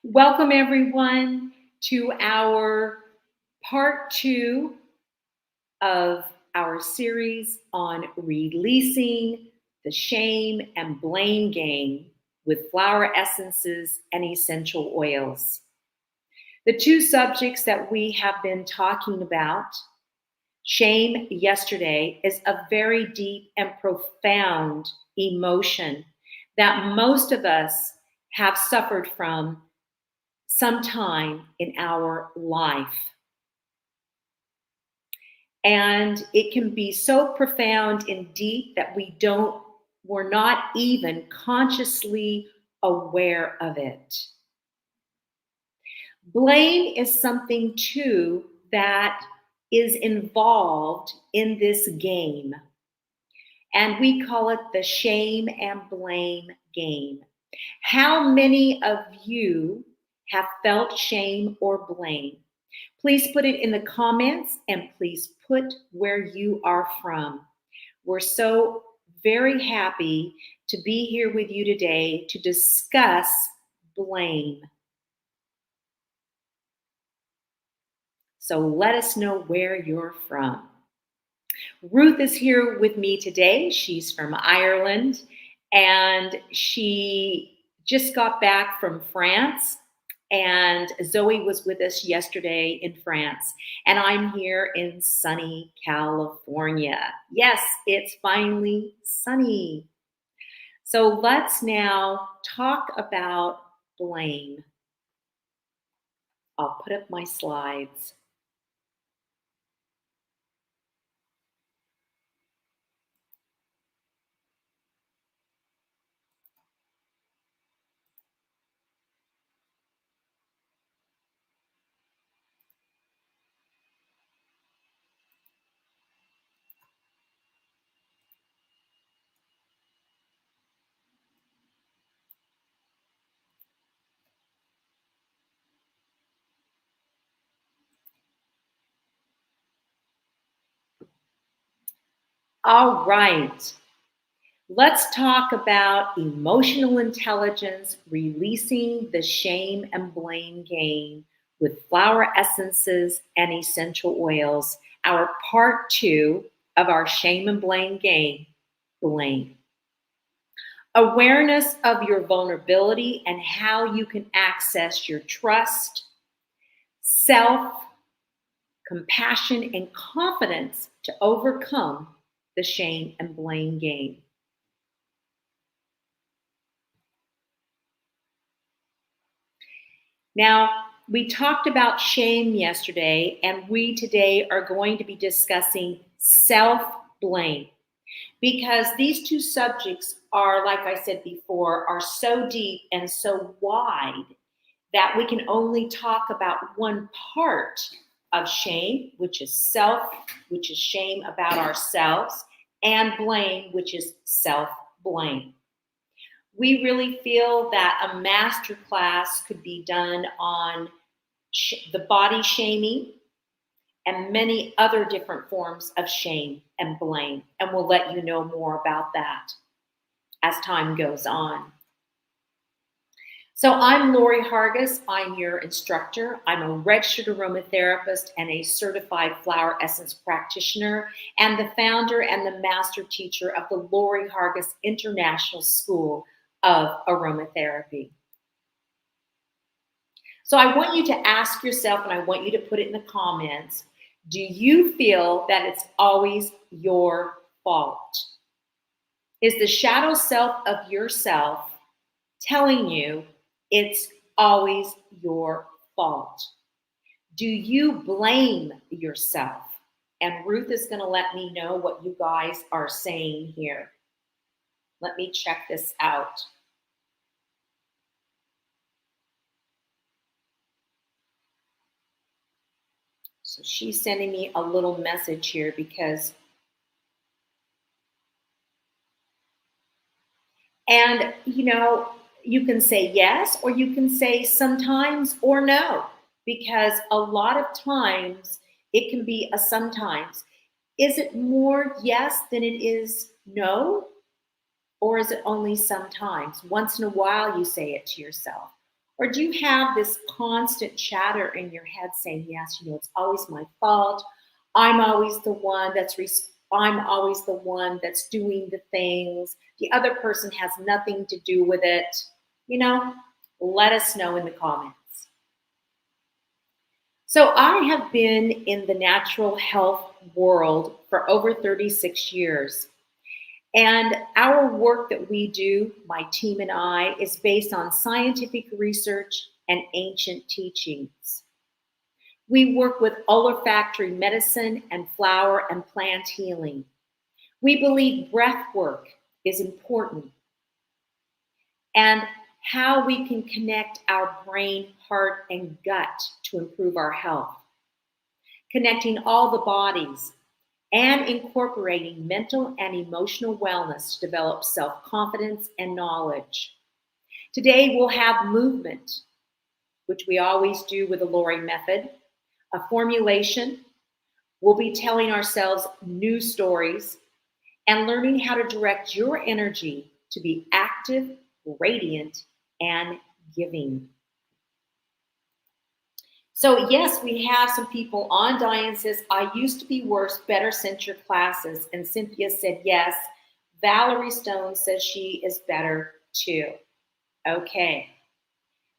Welcome, everyone, to our part two of our series on releasing the shame and blame game with flower essences and essential oils. The two subjects that we have been talking about, shame yesterday, is a very deep and profound emotion that most of us have suffered from sometime in our life. And it can be so profound and deep that we're not even consciously aware of it. Blame is something too that is involved in this game. And we call it the shame and blame game. How many of you have felt shame or blame? Please put it in the comments and please put where you are from. We're so very happy to be here with you today to discuss blame. So let us know where you're from. Ruth is here with me today. She's from Ireland and she just got back from France. And Zoe was with us yesterday in France. And I'm here in sunny California. Yes, it's finally sunny. So let's now talk about blame. I'll put up my slides. All right. Let's talk about emotional intelligence, releasing the shame and blame game with flower essences and essential oils. Our part two of our shame and blame game, blame. Awareness of your vulnerability and how you can access your trust, self, compassion, and confidence to overcome the shame and blame game. Now, we talked about shame yesterday, and we today are going to be discussing self blame because these two subjects are, like I said before, are so deep and so wide that we can only talk about one part of shame, which is self, which is shame about ourselves, and blame, which is self blame. We really feel that a master class could be done on the body shaming and many other different forms of shame and blame. And we'll let you know more about that as time goes on. So I'm Lori Hargis. I'm your instructor. I'm a registered aromatherapist and a certified flower essence practitioner and the founder and the master teacher of the Lori Hargis International School of Aromatherapy. So I want you to ask yourself, and I want you to put it in the comments, do you feel that it's always your fault? Is the shadow self of yourself telling you it's always your fault? Do you blame yourself? And Ruth is going to let me know what you guys are saying here. Let me check this out. So she's sending me a little message here because, and you can say yes, or you can say sometimes or no, because a lot of times it can be a sometimes. Is it more yes than it is no? Or is it only sometimes? Once in a while you say it to yourself. Or do you have this constant chatter in your head saying, yes, it's always my fault. I'm always the one I'm always the one that's doing the things. The other person has nothing to do with it. Let us know in the comments. So I have been in the natural health world for over 36 years. And our work that we do, my team and I, is based on scientific research and ancient teachings. We work with olfactory medicine and flower and plant healing. We believe breath work is important and how we can connect our brain, heart, and gut to improve our health. Connecting all the bodies and incorporating mental and emotional wellness to develop self-confidence and knowledge. Today we'll have movement, which we always do with the Lori method, a formulation. We'll be telling ourselves new stories and learning how to direct your energy to be active, radiant, and giving. So yes, we have some people on Diane says, I used to be worse, better since your classes. And Cynthia said, yes. Valerie Stone says she is better too. Okay.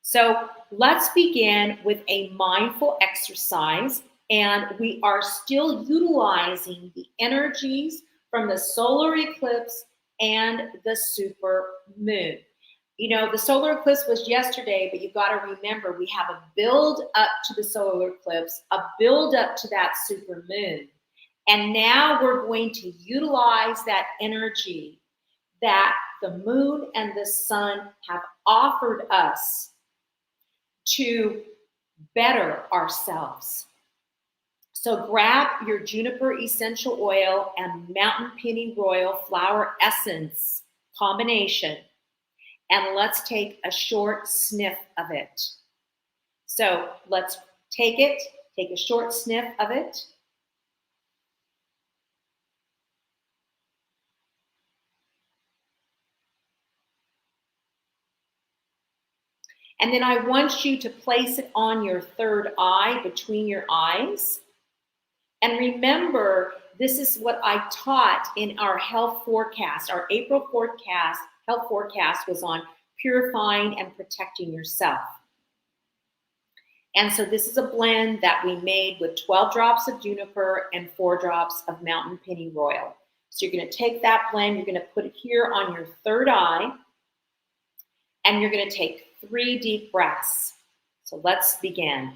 So let's begin with a mindful exercise. And we are still utilizing the energies from the solar eclipse and the super moon. The solar eclipse was yesterday, but you've got to remember we have a build up to the solar eclipse, a build up to that super moon. And now we're going to utilize that energy that the moon and the sun have offered us to better ourselves. So grab your juniper essential oil and mountain pennyroyal flower essence combination, and let's take a short sniff of it. So let's take a short sniff of it. And then I want you to place it on your third eye, between your eyes. And remember, this is what I taught in our health forecast. Our April forecast, health forecast was on purifying and protecting yourself. And so this is a blend that we made with 12 drops of juniper and 4 drops of mountain pennyroyal. So you're going to take that blend, you're going to put it here on your third eye, and you're going to take 3 deep breaths. So let's begin.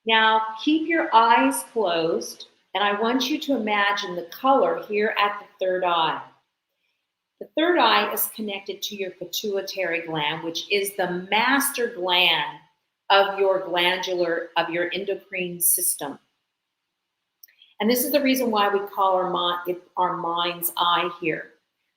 Now keep your eyes closed, and I want you to imagine the color here at the third eye. The third eye is connected to your pituitary gland, which is the master gland of your endocrine system. And this is the reason why we call our mind's eye here.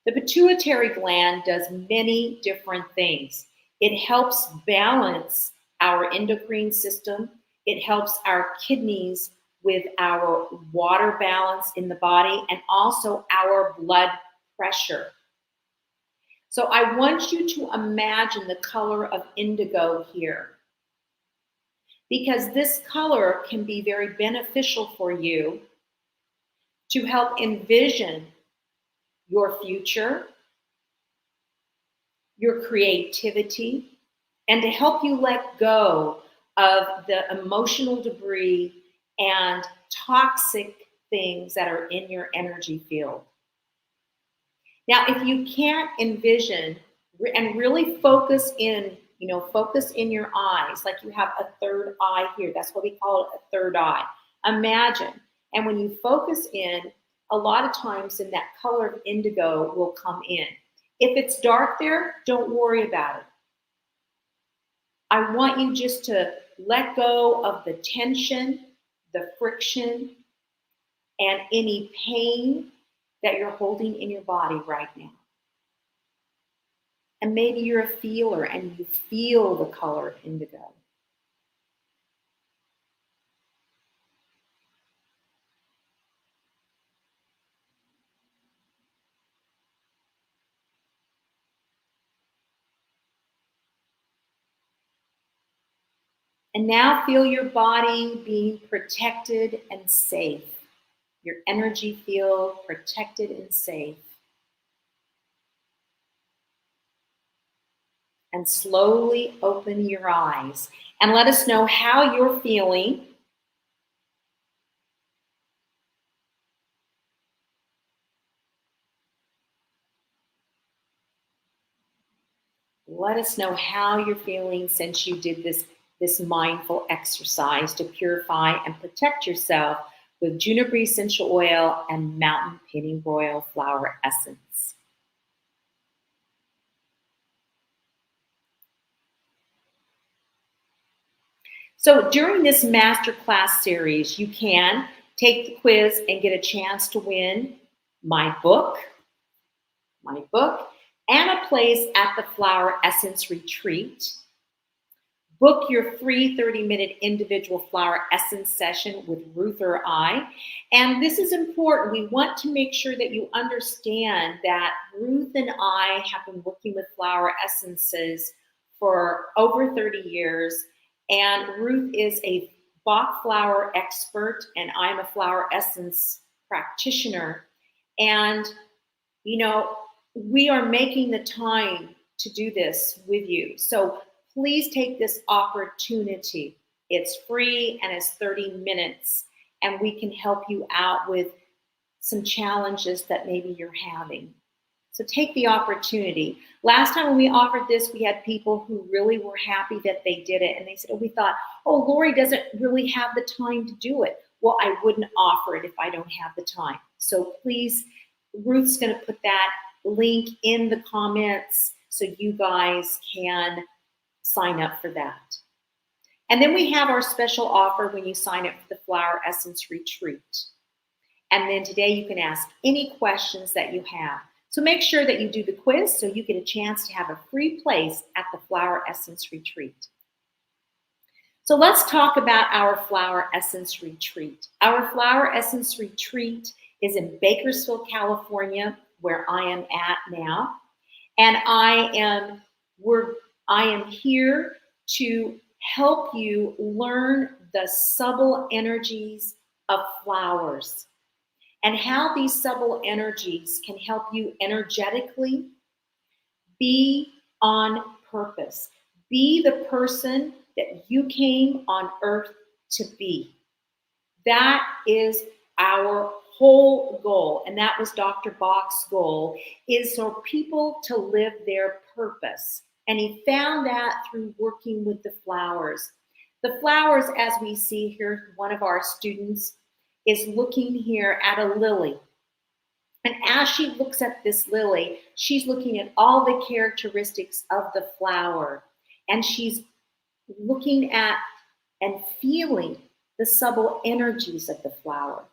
The pituitary gland does many different things. It helps balance our endocrine system. It helps our kidneys with our water balance in the body and also our blood pressure. So I want you to imagine the color of indigo here, because this color can be very beneficial for you to help envision your future, your creativity, and to help you let go of the emotional debris and toxic things that are in your energy field. Now, if you can't envision and really focus in, focus in your eyes, like you have a third eye here. That's what we call it, a third eye. Imagine. And when you focus in, a lot of times then that color of indigo will come in. If it's dark there, don't worry about it. I want you just to let go of the tension, the friction, and any pain that you're holding in your body right now. And maybe you're a feeler and you feel the color of indigo. And now feel your body being protected and safe. Your energy field protected and safe. And slowly open your eyes and let us know how you're feeling. Let us know how you're feeling since you did this mindful exercise to purify and protect yourself with juniper essential oil and mountain pennyroyal flower essence. So during this masterclass series, you can take the quiz and get a chance to win my book, and a place at the Flower Essence Retreat. Book your free 30-minute individual flower essence session with Ruth or I. And this is important. We want to make sure that you understand that Ruth and I have been working with flower essences for over 30 years. And Ruth is a Bach flower expert, and I'm a flower essence practitioner. And, we are making the time to do this with you. So please take this opportunity. It's free and it's 30 minutes, and we can help you out with some challenges that maybe you're having. So take the opportunity. Last time when we offered this, we had people who really were happy that they did it. And they said, we thought, Lori doesn't really have the time to do it. Well, I wouldn't offer it if I don't have the time. So please, Ruth's going to put that link in the comments so you guys can sign up for that. And then we have our special offer when you sign up for the Flower Essence Retreat. And then today you can ask any questions that you have. So make sure that you do the quiz so you get a chance to have a free place at the Flower Essence Retreat. So let's talk about our Flower Essence Retreat. Our Flower Essence Retreat is in Bakersfield, California, where I am at now. And I am here to help you learn the subtle energies of flowers and how these subtle energies can help you energetically be on purpose. Be the person that you came on earth to be. That is our whole goal, and that was Dr. Bach's goal, is for people to live their purpose. And he found that through working with the flowers. The flowers, as we see here, one of our students is looking here at a lily. And as she looks at this lily, she's looking at all the characteristics of the flower. And she's looking at and feeling the subtle energies of the flower.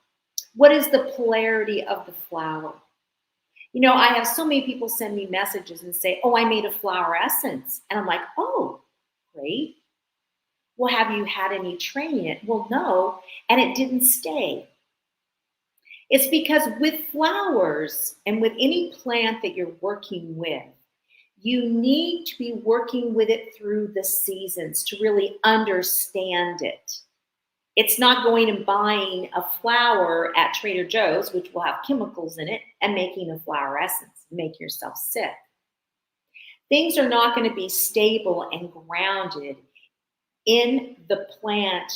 What is the polarity of the flower? I have so many people send me messages and say, I made a flower essence. And I'm like, great. Well, have you had any training in it? Well, no, and it didn't stay. It's because with flowers and with any plant that you're working with, you need to be working with it through the seasons to really understand it. It's not going and buying a flower at Trader Joe's, which will have chemicals in it, and making a flower essence, make yourself sick. Things are not going to be stable and grounded in the plant,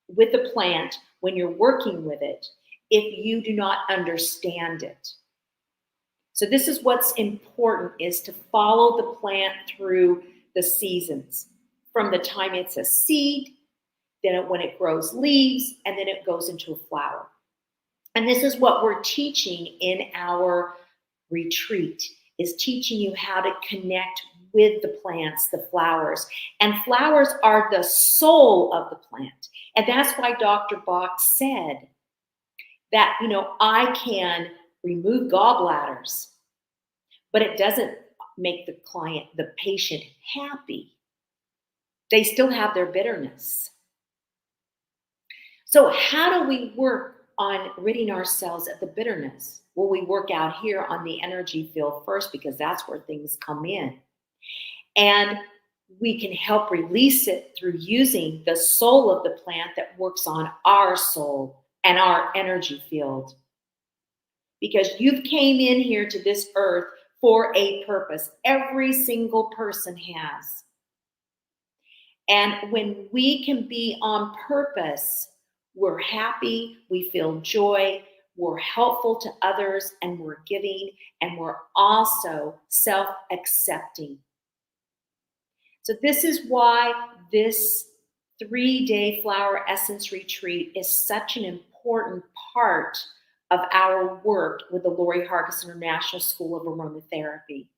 with the plant, when you're working with it, if you do not understand it. So this is what's important, is to follow the plant through the seasons, from the time it's a seed, then when it grows leaves, and then it goes into a flower. And this is what we're teaching in our retreat, is teaching you how to connect with the plants, the flowers. And flowers are the soul of the plant. And that's why Dr. Bach said that, I can remove gallbladders, but it doesn't make the patient happy. They still have their bitterness. So how do we work on ridding ourselves of the bitterness? Well, we work out here on the energy field first, because that's where things come in. And we can help release it through using the soul of the plant that works on our soul and our energy field. Because you've came in here to this earth for a purpose. Every single person has. And when we can be on purpose, we're happy, we feel joy, we're helpful to others, and we're giving, and we're also self-accepting. So this is why this 3-day flower essence retreat is such an important part of our work with the Lori Hargis International School of Aromatherapy.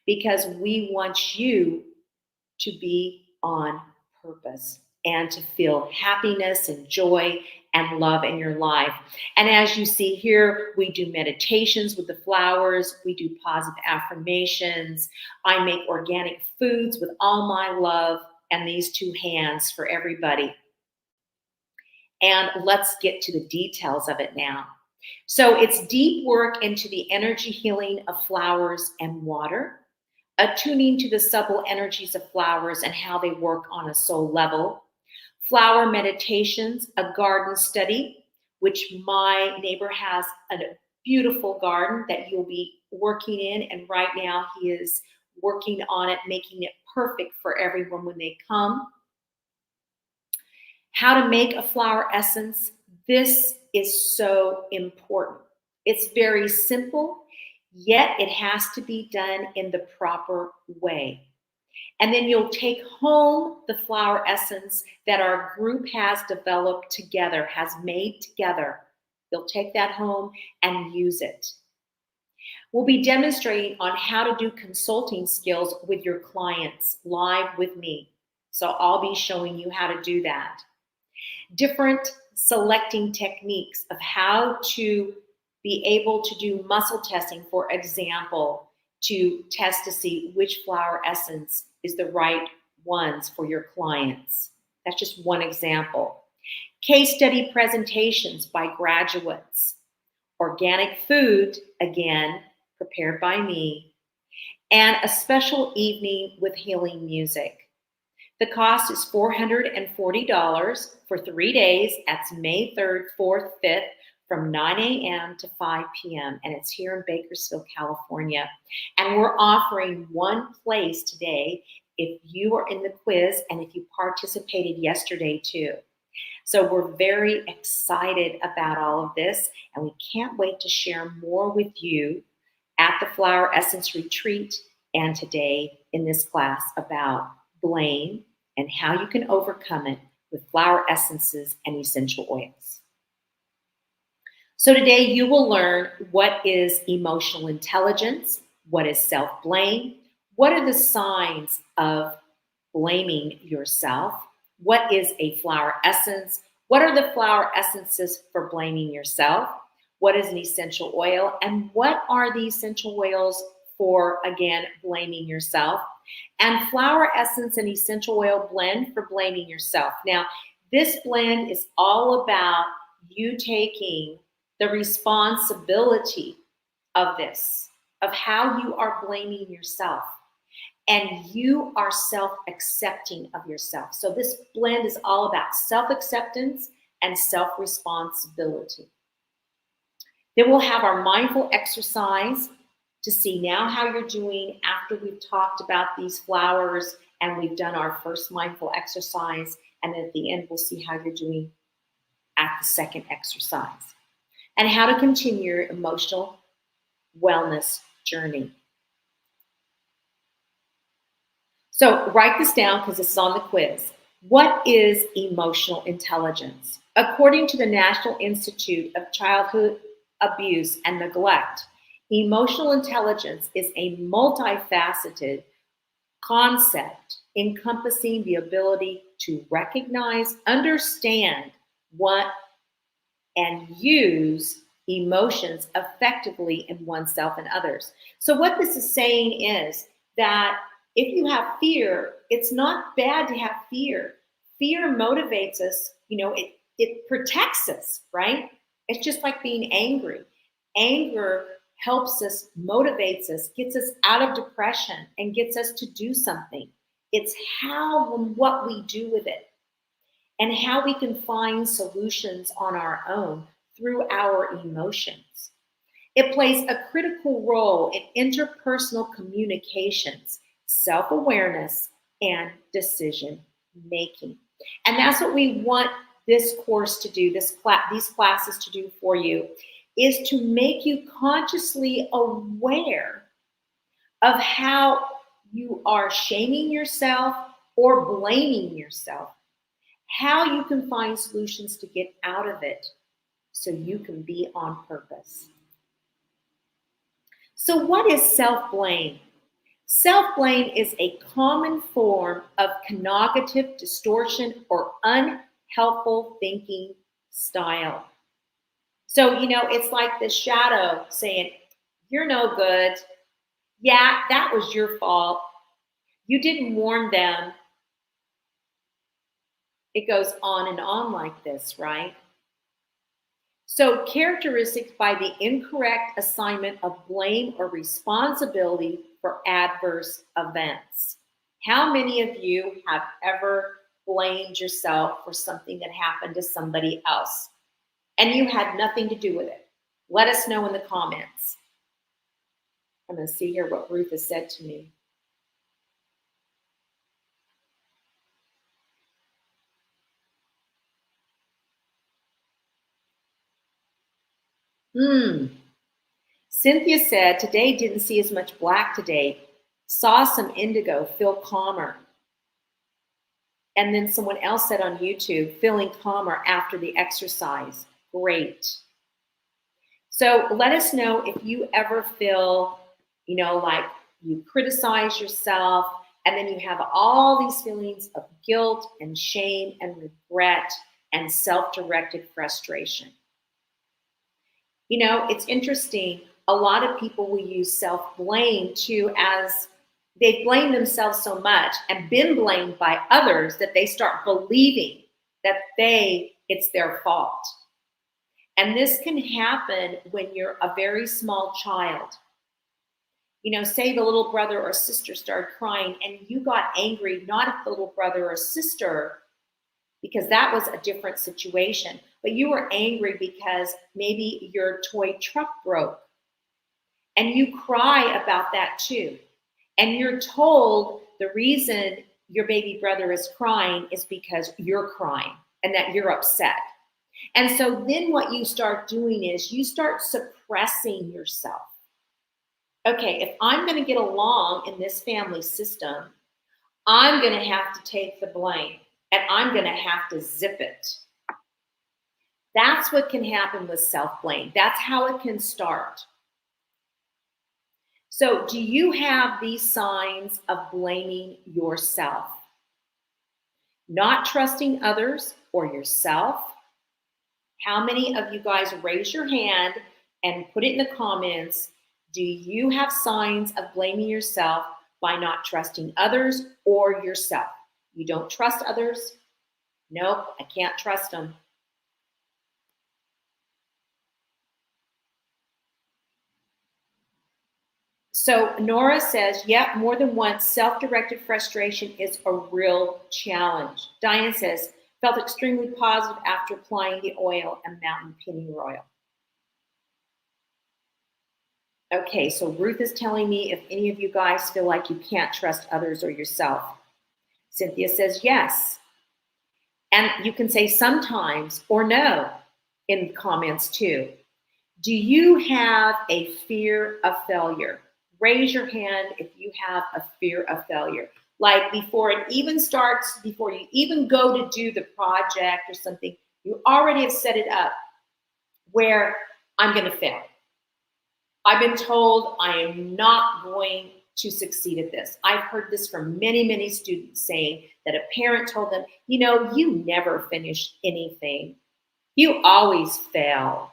Because we want you to be on purpose and to feel happiness and joy and love in your life. And as you see here, we do meditations with the flowers. We do positive affirmations. I make organic foods with all my love and these 2 hands for everybody. And let's get to the details of it now. So it's deep work into the energy healing of flowers and water, attuning to the subtle energies of flowers and how they work on a soul level, flower meditations, a garden study, which my neighbor has a beautiful garden that you'll be working in. And right now he is working on it, making it perfect for everyone when they come. How to make a flower essence. This is so important. It's very simple, yet it has to be done in the proper way. And then you'll take home the flower essence that our group has developed together, has made together. You'll take that home and use it. We'll be demonstrating on how to do consulting skills with your clients live with me. So I'll be showing you how to do that. Different selecting techniques of how to be able to do muscle testing, for example, to test to see which flower essence is the right ones for your clients. That's just one example. Case study presentations by graduates. Organic food, again, prepared by me. And a special evening with healing music. The cost is $440 for 3 days. That's May 3rd, 4th, 5th, from 9 a.m. to 5 p.m. And it's here in Bakersfield, California. And we're offering one place today if you are in the quiz and if you participated yesterday too. So we're very excited about all of this, and we can't wait to share more with you at the Flower Essence Retreat and today in this class about blame and how you can overcome it with flower essences and essential oils. So today you will learn what is emotional intelligence, what is self-blame, what are the signs of blaming yourself, what is a flower essence, what are the flower essences for blaming yourself, what is an essential oil, and what are the essential oils for, again, blaming yourself, and flower essence and essential oil blend for blaming yourself. Now, this blend is all about you taking the responsibility of this, of how you are blaming yourself, and you are self-accepting of yourself. So this blend is all about self-acceptance and self-responsibility. Then we'll have our mindful exercise to see now how you're doing after we've talked about these flowers And we've done our first mindful exercise. And then at the end, we'll see how you're doing at the second exercise and how to continue your emotional wellness journey. So write this down because this is on the quiz. What is emotional intelligence? According to the National Institute of Childhood Abuse and Neglect, emotional intelligence is a multifaceted concept encompassing the ability to recognize, understand, what, and use emotions effectively in oneself and others. So what this is saying is that if you have fear, it's not bad to have fear. Fear motivates us, it protects us, right? It's just like being angry. Anger helps us, motivates us, gets us out of depression, and gets us to do something. It's how and what we do with it and how we can find solutions on our own through our emotions. It plays a critical role in interpersonal communications, self-awareness, and decision making. And that's what we want this course to do, these classes to do for you, is to make you consciously aware of how you are shaming yourself or blaming yourself, how you can find solutions to get out of it so you can be on purpose. So what is self-blame? Self-blame is a common form of cognitive distortion or unhelpful thinking style. So, it's like the shadow saying, you're no good. Yeah, that was your fault. You didn't warn them. It goes on and on like this, right? So characteristics by the incorrect assignment of blame or responsibility for adverse events. How many of you have ever blamed yourself for something that happened to somebody else and you had nothing to do with it? Let us know in the comments. I'm going to see here what Ruth has said to me. Cynthia said, today didn't see as much black today. Saw some indigo, feel calmer. And then someone else said on YouTube, feeling calmer after the exercise. Great. So let us know if you ever feel, like you criticize yourself and then you have all these feelings of guilt and shame and regret and self-directed frustration. It's interesting. A lot of people will use self-blame too, as they blame themselves so much and been blamed by others that they start believing that it's their fault. And this can happen when you're a very small child. Say the little brother or sister started crying and you got angry, not at the little brother or sister, because that was a different situation, but you were angry because maybe your toy truck broke. And you cry about that too. And you're told the reason your baby brother is crying is because you're crying and that you're upset. And so then what you start doing is you start suppressing yourself. Okay, if I'm going to get along in this family system, I'm going to have to take the blame and I'm going to have to zip it. That's what can happen with self-blame. That's how it can start. So do you have these signs of blaming yourself? Not trusting others or yourself? How many of you guys raise your hand and put it in the comments? Do you have signs of blaming yourself by not trusting others or yourself? You don't trust others? Nope, I can't trust them. So Nora says, yep, more than once, self-directed frustration is a real challenge. Diane says, felt extremely positive after applying the oil and mountain penny oil. Okay, so Ruth is telling me if any of you guys feel like you can't trust others or yourself. Cynthia says yes. And you can say sometimes or no in comments too. Do you have a fear of failure? Raise your hand if you have a fear of failure. Like before it even starts, before you even go to do the project or something, you already have set it up where I'm going to fail. I've been told I am not going to succeed at this. I've heard this from many, many students saying that a parent told them, you know, you never finish anything. You always fail.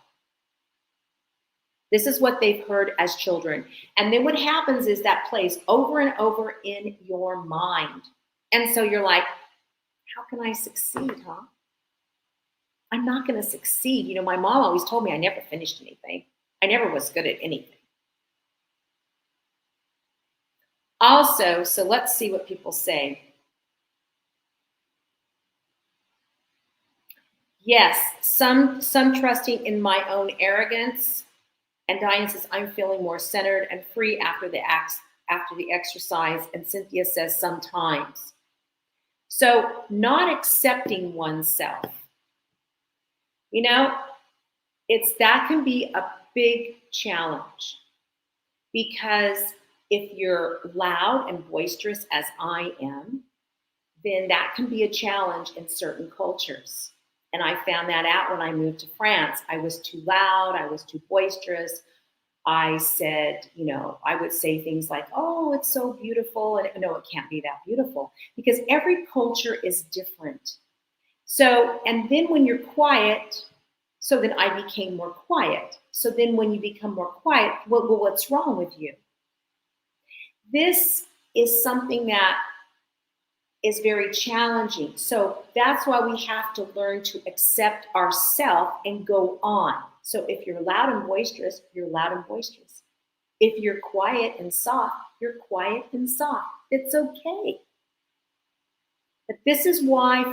This is what they've heard as children. And then what happens is that plays over and over in your mind. And so you're like, how can I succeed, huh? I'm not going to succeed. You know, my mom always told me I never finished anything. I never was good at anything. Also, so let's see what people say. Yes, some trusting in my own arrogance. And Diane says, I'm feeling more centered and free after the exercise. And Cynthia says, sometimes. So not accepting oneself. You know, that can be a big challenge, because if you're loud and boisterous as I am, then that can be a challenge in certain cultures. And I found that out when I moved to France. I was too loud, I was too boisterous. I said, you know, I would say things like, oh, it's so beautiful. And no, it can't be that beautiful, because every culture is different. So, and then when you're quiet, so then I became more quiet. So then when you become more quiet, well, what's wrong with you? This is something that is very challenging. So that's why we have to learn to accept ourselves and go on. So if you're loud and boisterous, you're loud and boisterous. If you're quiet and soft, you're quiet and soft. It's okay. But this is why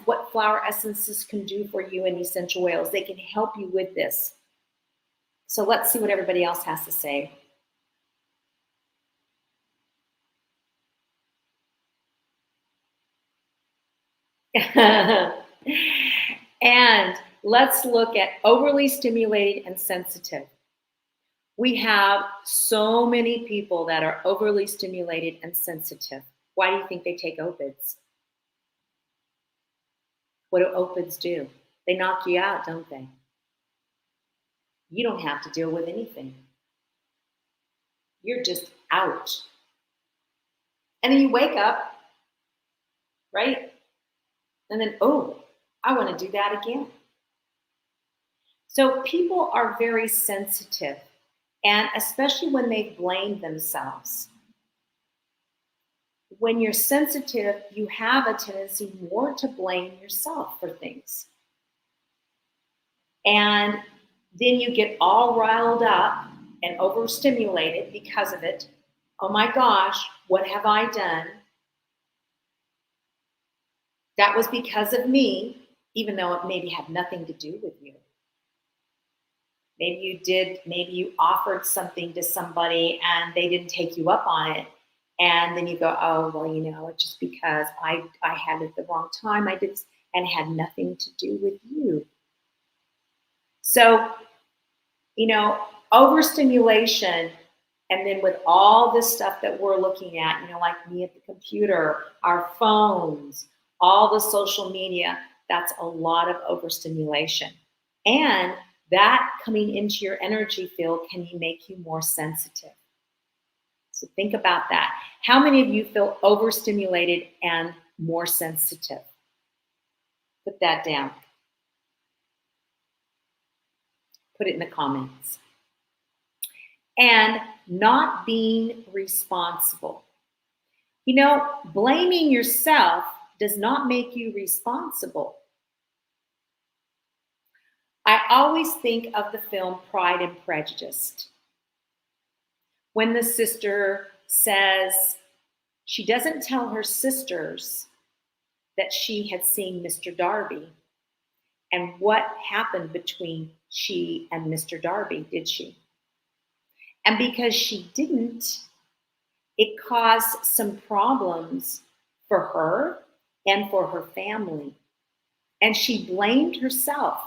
what flower essences can do for you in essential oils. They can help you with this. So let's see what everybody else has to say. And let's look at overly stimulated and sensitive. We have so many people that are overly stimulated and sensitive. Why do you think they take opiates? What do opiates do? They knock you out, don't they? You don't have to deal with anything. You're just out. And then you wake up, right? And then, oh, I want to do that again. So people are very sensitive, and especially when they blame themselves. When you're sensitive, you have a tendency more to blame yourself for things. And then you get all riled up and overstimulated because of it. Oh my gosh, what have I done? That was because of me, even though it maybe had nothing to do with you. Maybe you offered something to somebody and they didn't take you up on it. And then you go, oh, well, you know, it's just because I had it at the wrong time. I did, and it had nothing to do with you. So, you know, overstimulation, and then with all this stuff that we're looking at, you know, like me at the computer, our phones, all the social media, that's a lot of overstimulation. And that coming into your energy field can make you more sensitive. So think about that. How many of you feel overstimulated and more sensitive? Put that down. Put it in the comments. And not being responsible. You know, blaming yourself does not make you responsible. I always think of the film Pride and Prejudice. When the sister says, she doesn't tell her sisters that she had seen Mr. Darby and what happened between she and Mr. Darby, did she? And because she didn't, it caused some problems for her and for her family. And she blamed herself.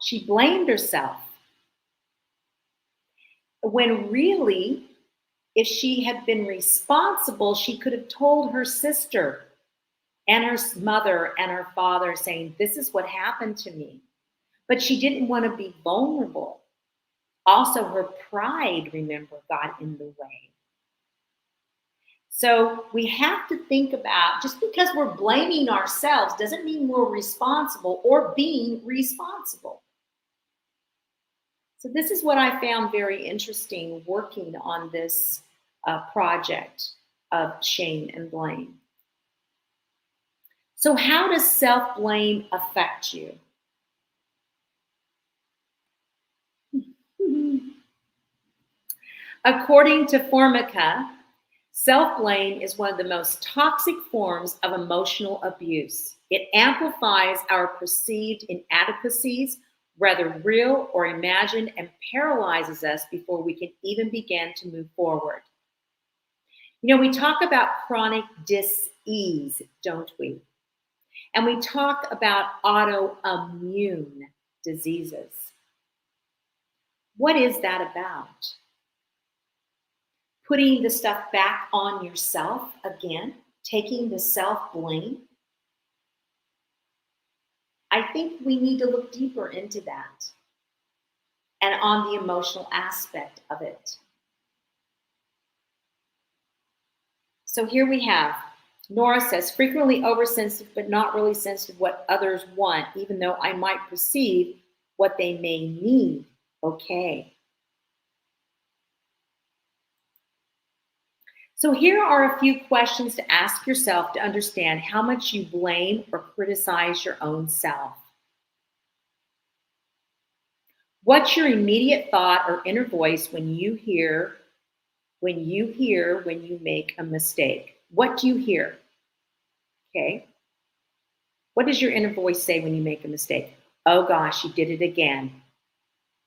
She blamed herself. When really, if she had been responsible, she could have told her sister and her mother and her father, saying, this is what happened to me. But she didn't want to be vulnerable. Also, her pride, remember, got in the way. So we have to think about, just because we're blaming ourselves doesn't mean we're responsible or being responsible. So this is what I found very interesting working on this project of shame and blame. So how does self-blame affect you? According to Formica, self-blame is one of the most toxic forms of emotional abuse. It amplifies our perceived inadequacies, whether real or imagined, and paralyzes us before we can even begin to move forward. You know, we talk about chronic dis-ease, don't we? And we talk about autoimmune diseases. What is that about? Putting the stuff back on yourself again, taking the self-blame. I think we need to look deeper into that and on the emotional aspect of it. So here we have, Nora says, frequently oversensitive, but not really sensitive what others want, even though I might perceive what they may need. Okay. So here are a few questions to ask yourself to understand how much you blame or criticize your own self. What's your immediate thought or inner voice when you make a mistake? What do you hear? Okay. What does your inner voice say when you make a mistake? Oh gosh, you did it again.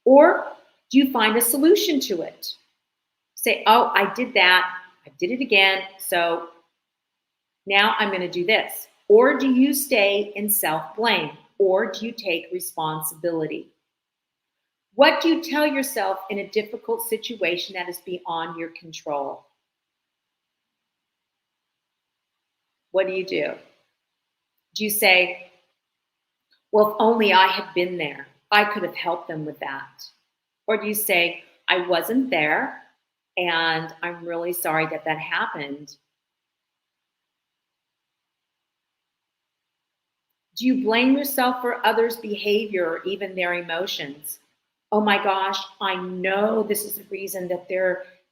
Or do you find a solution to it? Say, oh, I did that. I did it again. So now I'm going to do this. Or do you stay in self-blame? Or do you take responsibility? What do you tell yourself in a difficult situation that is beyond your control? What do? Do you say, well, if only I had been there, I could have helped them with that? Or do you say, I wasn't there and I'm really sorry that that happened? Do you blame yourself for others' behavior or even their emotions? Oh my gosh, I know this is the reason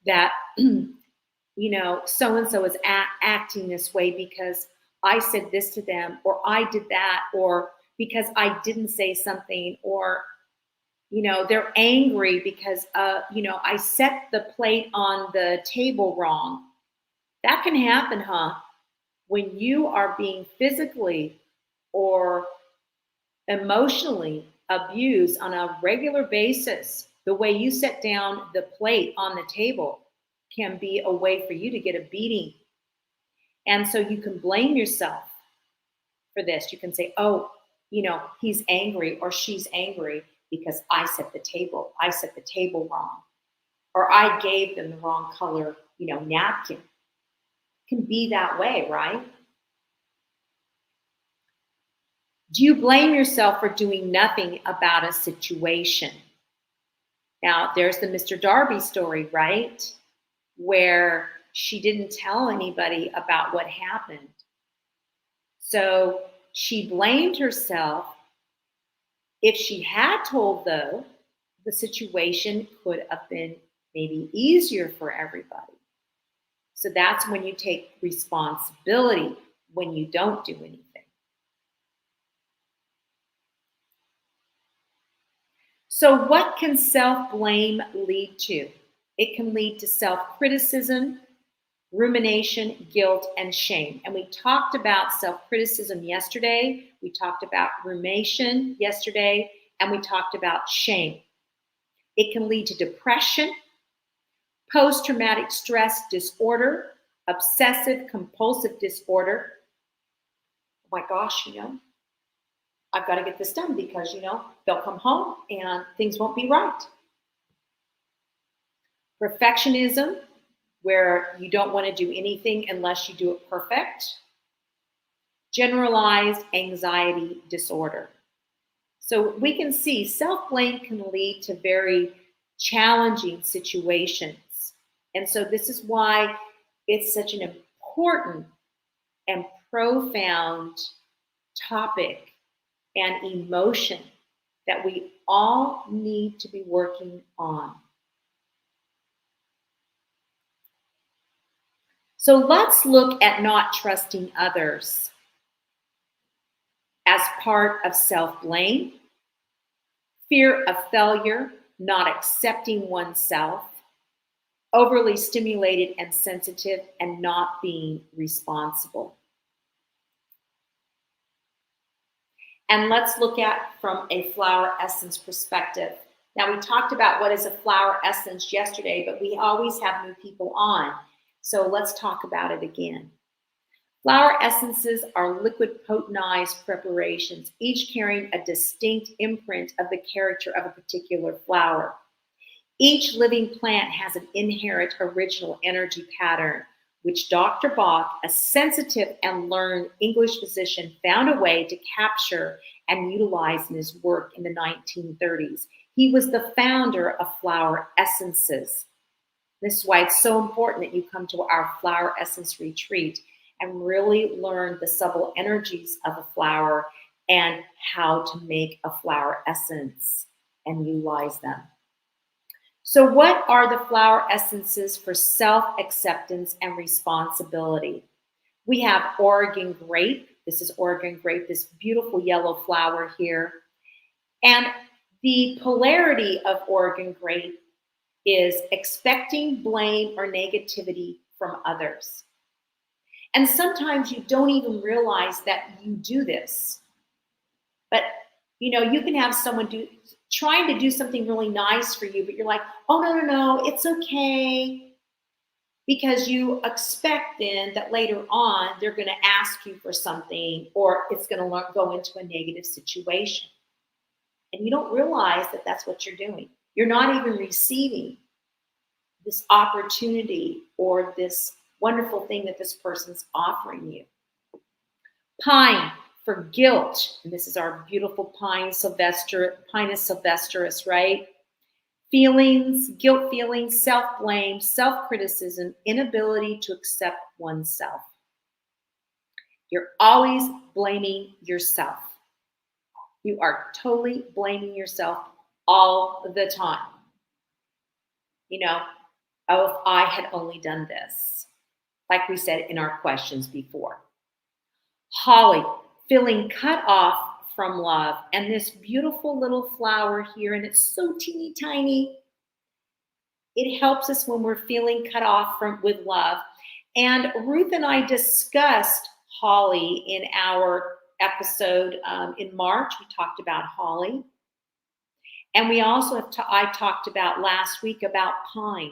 that so-and-so is acting this way because I said this to them, or I did that, or because I didn't say something, or, they're angry because, I set the plate on the table wrong. That can happen, huh? When you are being physically or emotionally abused on a regular basis, the way you set down the plate on the table can be a way for you to get a beating. And so you can blame yourself for this. You can say, oh, he's angry or she's angry because I set the table. I set the table wrong. Or I gave them the wrong color, napkin. It can be that way, right? Do you blame yourself for doing nothing about a situation? Now, there's the Mr. Darby story, right? Where she didn't tell anybody about what happened. So she blamed herself. If she had told, though, the situation could have been maybe easier for everybody. So that's when you take responsibility, when you don't do anything. So what can self-blame lead to? It can lead to self-criticism, rumination, guilt, and shame. And we talked about self-criticism yesterday. We talked about rumination yesterday, and we talked about shame. It can lead to depression, post-traumatic stress disorder, obsessive compulsive disorder. Oh my gosh, I've got to get this done because, they'll come home and things won't be right. Perfectionism, where you don't want to do anything unless you do it perfect. Generalized anxiety disorder. So we can see self-blame can lead to very challenging situations. And so this is why it's such an important and profound topic and emotion that we all need to be working on. So let's look at not trusting others as part of self-blame, fear of failure, not accepting oneself, overly stimulated and sensitive, and not being responsible. And let's look at from a flower essence perspective. Now, we talked about what is a flower essence yesterday, but we always have new people on. So let's talk about it again. Flower essences are liquid potentized preparations, each carrying a distinct imprint of the character of a particular flower. Each living plant has an inherent original energy pattern, which Dr. Bach, a sensitive and learned English physician, found a way to capture and utilize in his work in the 1930s. He was the founder of flower essences. This is why it's so important that you come to our flower essence retreat and really learn the subtle energies of a flower and how to make a flower essence and utilize them. So what are the flower essences for self-acceptance and responsibility? We have Oregon grape. This is Oregon grape, this beautiful yellow flower here. And the polarity of Oregon grape is expecting blame or negativity from others. And sometimes you don't even realize that you do this. But, you can have someone trying to do something really nice for you, but you're like, oh, no, it's okay. Because you expect then that later on they're going to ask you for something or it's going to go into a negative situation. And you don't realize that that's what you're doing. You're not even receiving this opportunity or this wonderful thing that this person's offering you. Pine for guilt. And this is our beautiful Pinus sylvestris, right? Feelings, guilt feelings, self-blame, self-criticism, inability to accept oneself. You're always blaming yourself. You are totally blaming yourself all the time. Oh, if I had only done this, like we said in our questions before. Holly, feeling cut off from love. And this beautiful little flower here, and it's so teeny tiny. It helps us when we're feeling cut off with love. And Ruth and I discussed holly in our episode in March. We talked about holly. And we also I talked about last week about pine.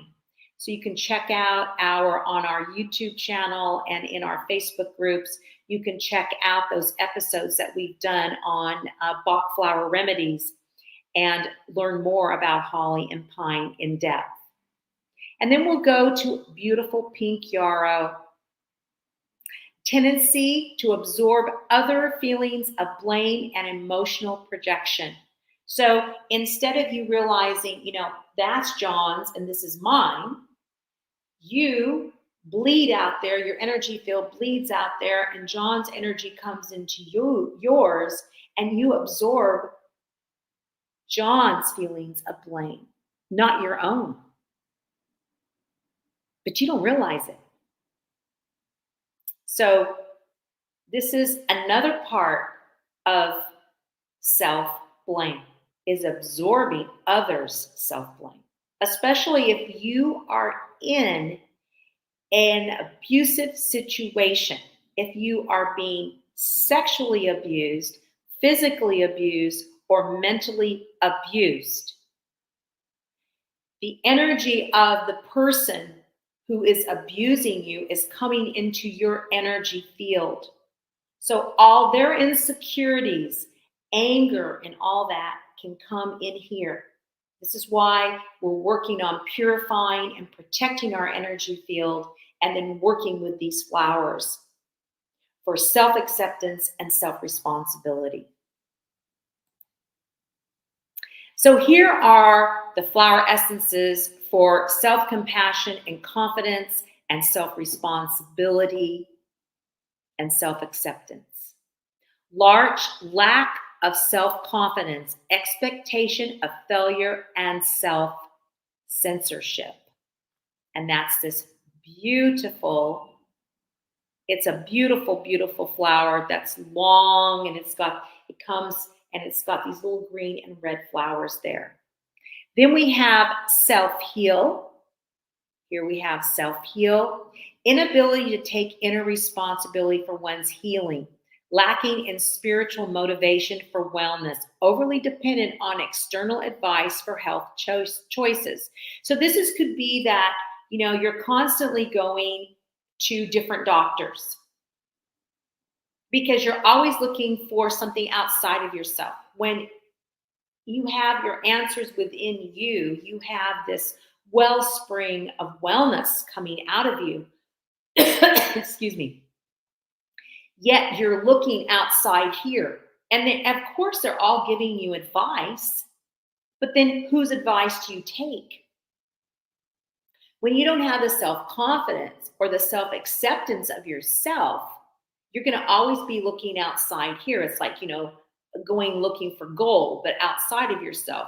So you can check out on our YouTube channel and in our Facebook groups, you can check out those episodes that we've done on Bach flower remedies and learn more about holly and pine in depth. And then we'll go to beautiful pink yarrow. Tendency to absorb other feelings of blame and emotional projection. So instead of you realizing, that's John's and this is mine, you bleed out there, your energy field bleeds out there, and John's energy comes into yours, and you absorb John's feelings of blame, not your own. But you don't realize it. So this is another part of self-blame, is absorbing others' self-blame, especially if you are in an abusive situation, if you are being sexually abused, physically abused, or mentally abused. The energy of the person who is abusing you is coming into your energy field. So all their insecurities, anger, and all that can come in here. This is why we're working on purifying and protecting our energy field, and then working with these flowers for self-acceptance and self-responsibility. So here are the flower essences for self-compassion and confidence and self-responsibility and self-acceptance. Large lack of self-confidence, expectation of failure, and self-censorship. And that's this beautiful, it's a beautiful, beautiful flower that's long, and it comes and it's got these little green and red flowers there. Then we have self-heal. Here we have self-heal. Inability to take inner responsibility for one's healing. Lacking in spiritual motivation for wellness. Overly dependent on external advice for health choices. So this could be that, you're constantly going to different doctors, because you're always looking for something outside of yourself. When you have your answers within you, you have this wellspring of wellness coming out of you. Excuse me. Yet you're looking outside here. And then, of course, they're all giving you advice, but then whose advice do you take? When you don't have the self-confidence or the self-acceptance of yourself, you're going to always be looking outside here. It's like, going looking for gold, but outside of yourself.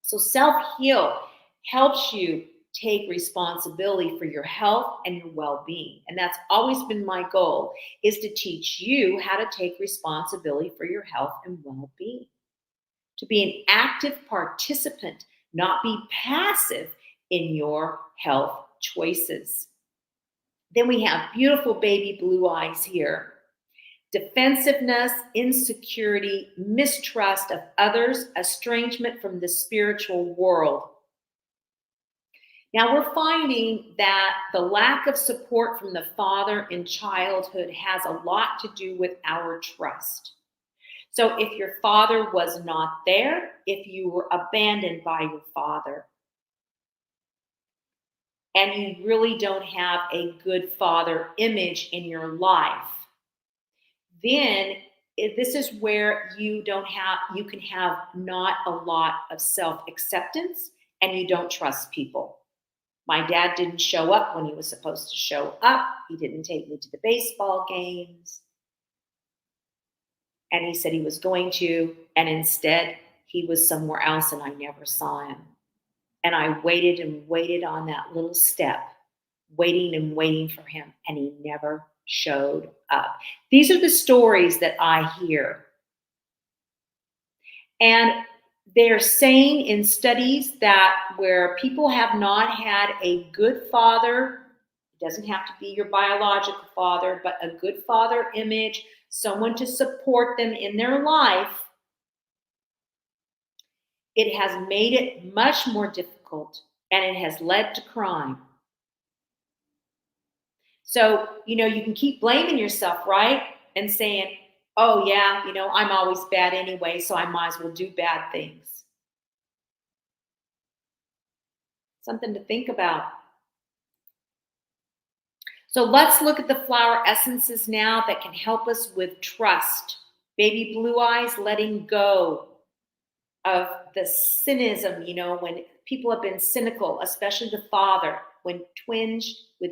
So self-heal helps you take responsibility for your health and your well-being. And that's always been my goal, is to teach you how to take responsibility for your health and well-being. To be an active participant, not be passive in your health choices. Then we have beautiful baby blue eyes here. Defensiveness, insecurity, mistrust of others, estrangement from the spiritual world. Now we're finding that the lack of support from the father in childhood has a lot to do with our trust. So if your father was not there, if you were abandoned by your father, and you really don't have a good father image in your life, then this is where you can have not a lot of self-acceptance, and you don't trust people. My dad didn't show up when he was supposed to show up. He didn't take me to the baseball games. And he said he was going to, and instead he was somewhere else and I never saw him. And I waited and waited on that little step, waiting and waiting for him, and he never showed up. These are the stories that I hear. And they're saying in studies that where people have not had a good father, it doesn't have to be your biological father, but a good father image, someone to support them in their life, it has made it much more difficult, and it has led to crime. So, you can keep blaming yourself, right? And saying, oh yeah, I'm always bad anyway, so I might as well do bad things. Something to think about. So let's look at the flower essences now that can help us with trust. Baby blue eyes, letting go of the cynicism, when people have been cynical, especially the father, when tinged with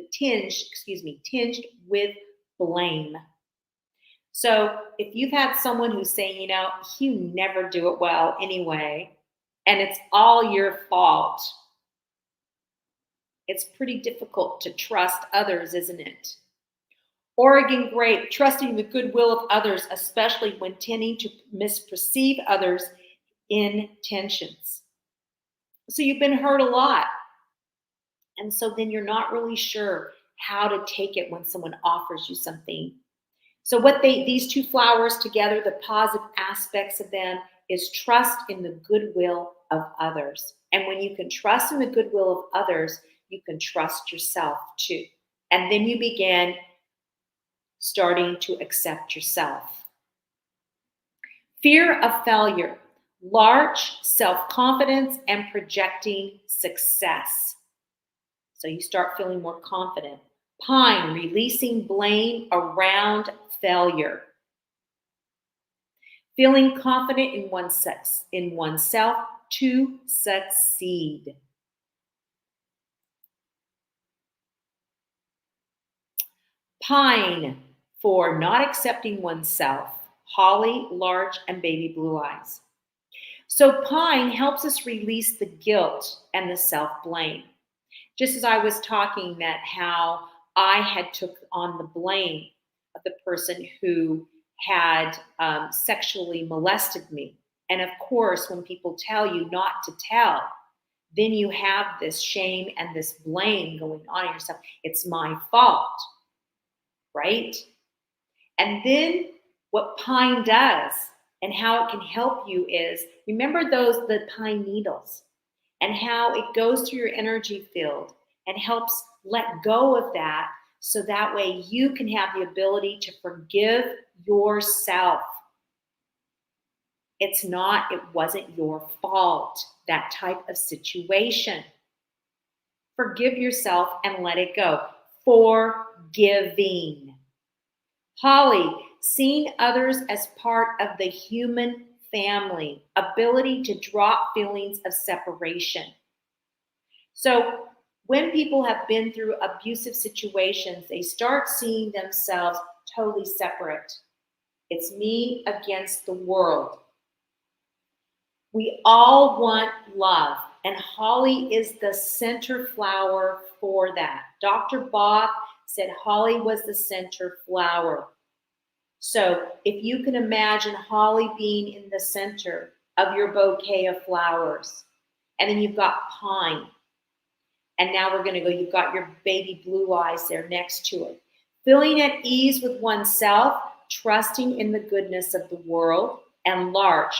blame. So if you've had someone who's saying, you never do it well anyway, and it's all your fault, it's pretty difficult to trust others, isn't it? Oregon grape, trusting the goodwill of others, especially when tending to misperceive others' intentions. So you've been hurt a lot. And so then you're not really sure how to take it when someone offers you something. So these two flowers together, the positive aspects of them is trust in the goodwill of others. And when you can trust in the goodwill of others, you can trust yourself too. And then you begin starting to accept yourself. Fear of failure, large self-confidence, and projecting success. So you start feeling more confident. Pine, releasing blame around failure. Feeling confident in oneself to succeed. Pine, for not accepting oneself. Holly, large, and baby blue eyes. So pine helps us release the guilt and the self-blame. Just as I was talking that how I had took on the blame of the person who had sexually molested me. And of course, when people tell you not to tell, then you have this shame and this blame going on in yourself. It's my fault, right? And then what pine does and how it can help you is, remember the pine needles and how it goes through your energy field and helps let go of that, so that way you can have the ability to forgive yourself. It wasn't your fault, that type of situation. Forgive yourself and let it go. Forgiving. Holly, seeing others as part of the human family, ability to drop feelings of separation. So when people have been through abusive situations, they start seeing themselves totally separate. It's me against the world. We all want love, and holly is the center flower for that. Dr. Bob said holly was the center flower. So if you can imagine holly being in the center of your bouquet of flowers, and then you've got pine, and now we're going to go, you've got your baby blue eyes there next to it. Feeling at ease with oneself, trusting in the goodness of the world, and large,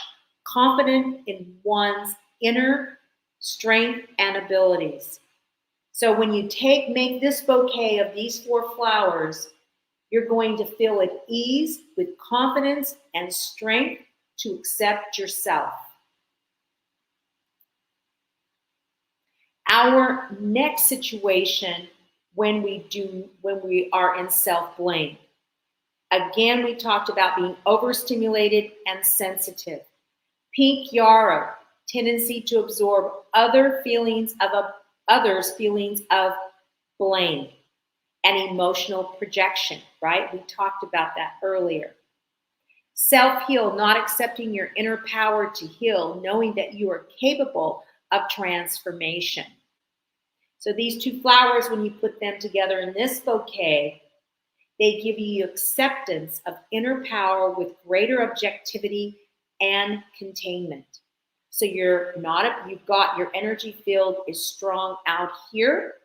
confident in one's inner strength and abilities. So when you make this bouquet of these 4 flowers, you're going to feel at ease with confidence and strength to accept yourself. Our next situation when we are in self-blame. Again, we talked about being overstimulated and sensitive. Pink yarrow, tendency to absorb others' feelings of blame and emotional projection, right? We talked about that earlier. Self-heal, not accepting your inner power to heal, knowing that you are capable of transformation. So these 2 flowers, when you put them together in this bouquet, they give you acceptance of inner power with greater objectivity and containment. So you've got your energy field is strong out here.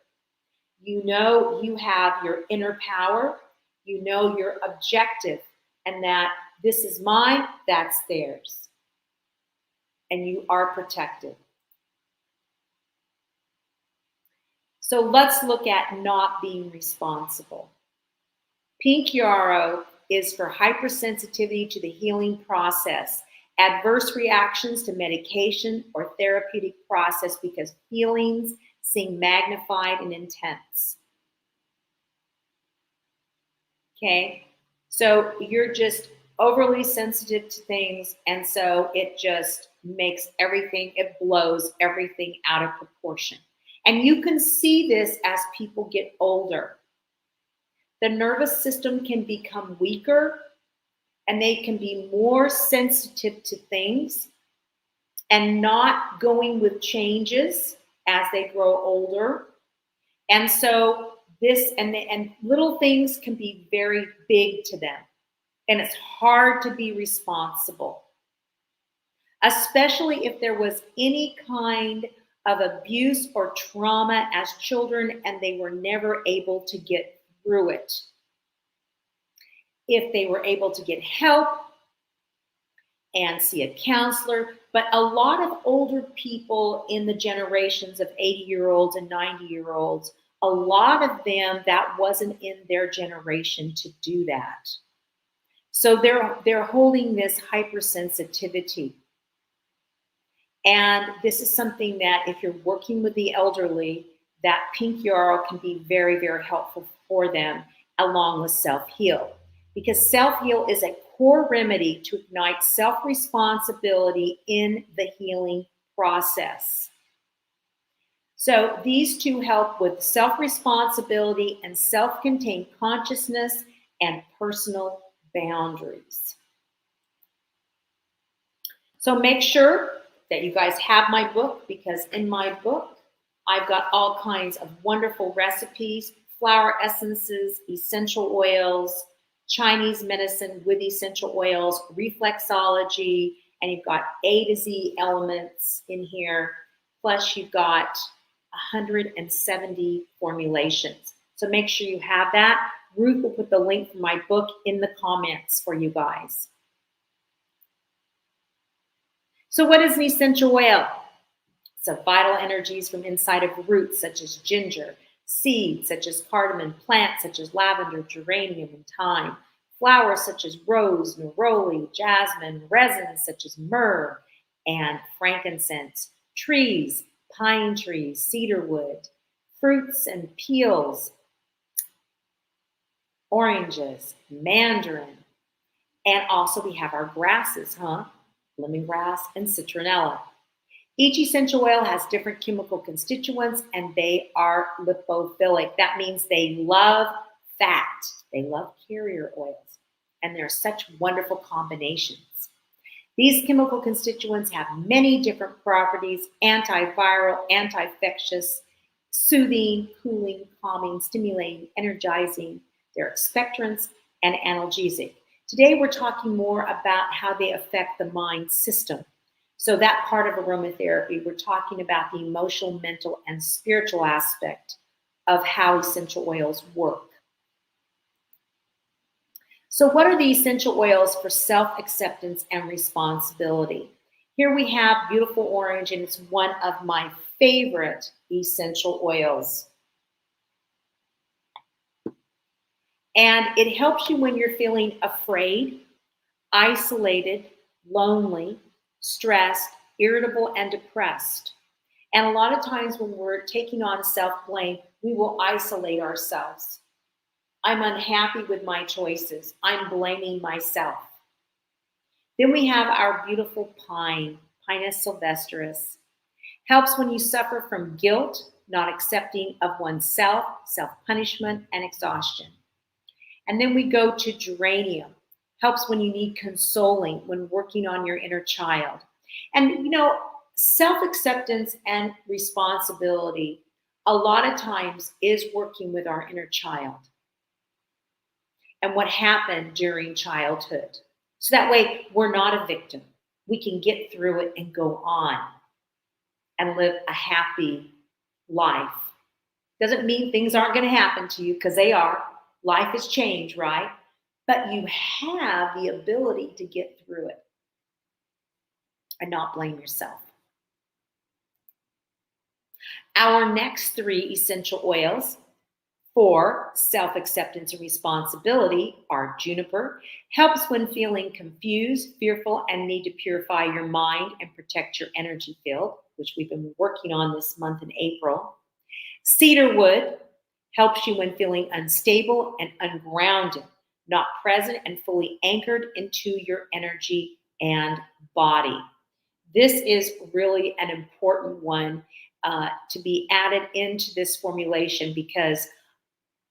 You know you have your inner power. You know you're objective and that this is mine, that's theirs. And you are protected. So let's look at not being responsible. Pink yarrow is for hypersensitivity to the healing process, adverse reactions to medication or therapeutic process because feelings seem magnified and intense. Okay, so you're just overly sensitive to things, and so it just makes everything, it blows everything out of proportion. And you can see this as people get older. The nervous system can become weaker and they can be more sensitive to things and not going with changes as they grow older. And so and little things can be very big to them. And it's hard to be responsible, especially if there was any kind of abuse or trauma as children and they were never able to get through it. If they were able to get help and see a counselor. But a lot of older people in the generations of 80-year-olds and 90-year-olds, a lot of them, that wasn't in their generation to do that. So they're holding this hypersensitivity. And this is something that if you're working with the elderly, that pink yarrow can be very, very helpful for them, along with self-heal. Because self-heal is a core remedy to ignite self-responsibility in the healing process. So these two help with self-responsibility and self-contained consciousness and personal boundaries. So make sure that you guys have my book, because in my book, I've got all kinds of wonderful recipes, flower essences, essential oils, Chinese medicine with essential oils, reflexology, and you've got A to Z elements in here. Plus you've got 170 formulations. So make sure you have that. Ruth will put the link for my book in the comments for you guys. So what is an essential oil? It's a vital energies from inside of roots such as ginger, seeds such as cardamom, plants such as lavender, geranium, and thyme, flowers such as rose, neroli, jasmine, resins such as myrrh and frankincense, trees, pine trees, cedar wood, fruits and peels, oranges, mandarin, and also we have our grasses, lemongrass and citronella. Each essential oil has different chemical constituents and they are lipophilic. That means they love fat. They love carrier oils. And they're such wonderful combinations. These chemical constituents have many different properties: antiviral, anti-infectious, soothing, cooling, calming, stimulating, energizing. They're expectorants and analgesic. Today we're talking more about how they affect the mind system. So that part of aromatherapy, we're talking about the emotional, mental, and spiritual aspect of how essential oils work. So what are the essential oils for self-acceptance and responsibility? Here we have beautiful orange, and it's one of my favorite essential oils. And it helps you when you're feeling afraid, isolated, lonely, stressed, irritable, and depressed. And a lot of times when we're taking on self-blame, we will isolate ourselves. I'm unhappy with my choices. I'm blaming myself. Then we have our beautiful pine, Pinus sylvestris. Helps when you suffer from guilt, not accepting of oneself, self-punishment, and exhaustion. And then we go to geranium. Helps when you need consoling, when working on your inner child. And you know, self-acceptance and responsibility a lot of times is working with our inner child and what happened during childhood. So that way we're not a victim. We can get through it and go on and live a happy life. Doesn't mean things aren't going to happen to you, because they are. Life is change, right? But you have the ability to get through it and not blame yourself. Our next three essential oils for self-acceptance and responsibility are juniper. Helps when feeling confused, fearful, and need to purify your mind and protect your energy field, which we've been working on this month in April. Cedarwood helps you when feeling unstable and ungrounded, not present and fully anchored into your energy and body. This is really an important one to be added into this formulation, because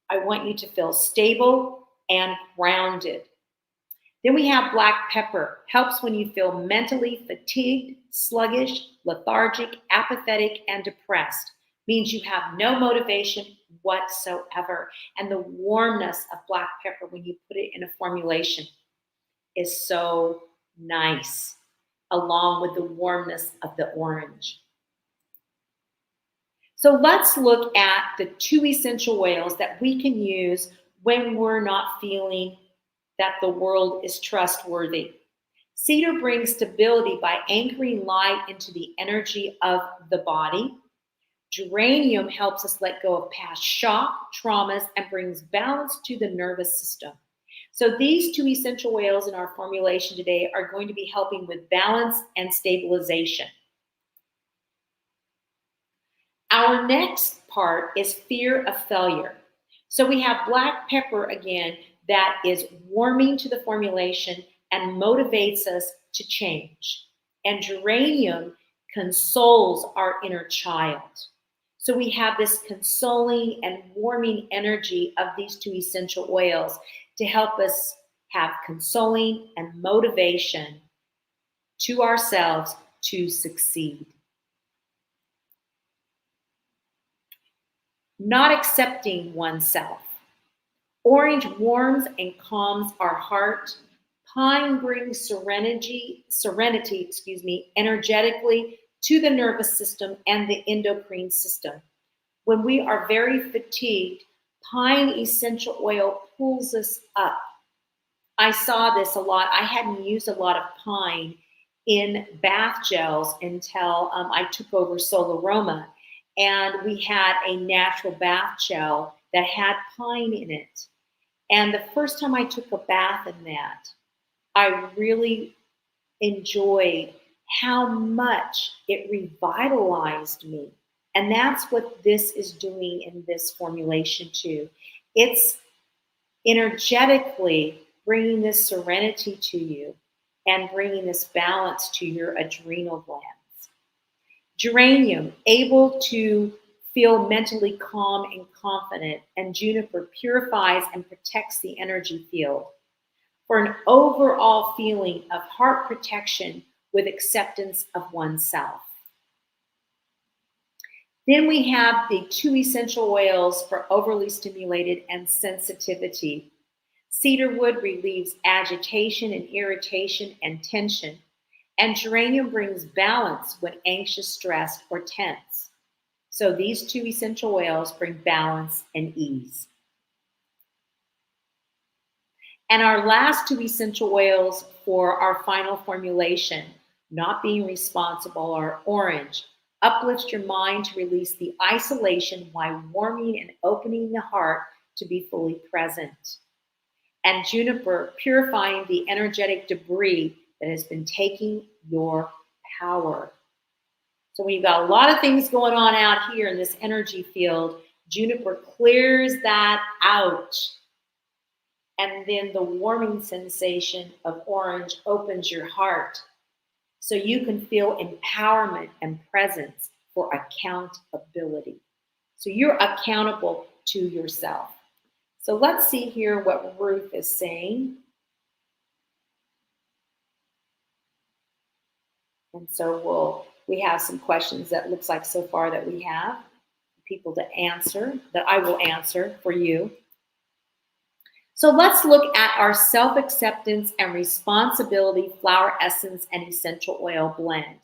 I want you to feel stable and grounded. Then we have black pepper. Helps when you feel mentally fatigued, sluggish, lethargic, apathetic, and depressed. Means you have no motivation whatsoever. And the warmness of black pepper when you put it in a formulation is so nice, along with the warmness of the orange. So let's look at the two essential oils that we can use when we're not feeling that the world is trustworthy. Cedar brings stability by anchoring light into the energy of the body. Geranium helps us let go of past shock, traumas, and brings balance to the nervous system. So these two essential oils in our formulation today are going to be helping with balance and stabilization. Our next part is fear of failure. So we have black pepper again that is warming to the formulation and motivates us to change. And geranium consoles our inner child. So we have this consoling and warming energy of these two essential oils to help us have consoling and motivation to ourselves to succeed. Not accepting oneself. Orange warms and calms our heart. Pine brings serenity, energetically to the nervous system and the endocrine system. When we are very fatigued, pine essential oil pulls us up. I saw this a lot. I hadn't used a lot of pine in bath gels until I took over Solaroma, and we had a natural bath gel that had pine in it. And the first time I took a bath in that, I really enjoyed how much it revitalized me. And that's what this is doing in this formulation too. It's energetically bringing this serenity to you and bringing this balance to your adrenal glands. Geranium, able to feel mentally calm and confident, and juniper purifies and protects the energy field for an overall feeling of heart protection with acceptance of oneself. Then we have the two essential oils for overly stimulated and sensitivity. Cedarwood relieves agitation and irritation and tension, and geranium brings balance when anxious, stressed, or tense. So these two essential oils bring balance and ease. And our last two essential oils for our final formulation, not being responsible, are orange. Uplift your mind to release the isolation while warming and opening the heart to be fully present. And juniper, purifying the energetic debris that has been taking your power. So when you've got a lot of things going on out here in this energy field, juniper clears that out. And then the warming sensation of orange opens your heart so you can feel empowerment and presence for accountability. So you're accountable to yourself. So let's see here what Ruth is saying. And so we have some questions that looks like so far that we have people to answer, that I will answer for you. So let's look at our self-acceptance and responsibility flower essence and essential oil blend.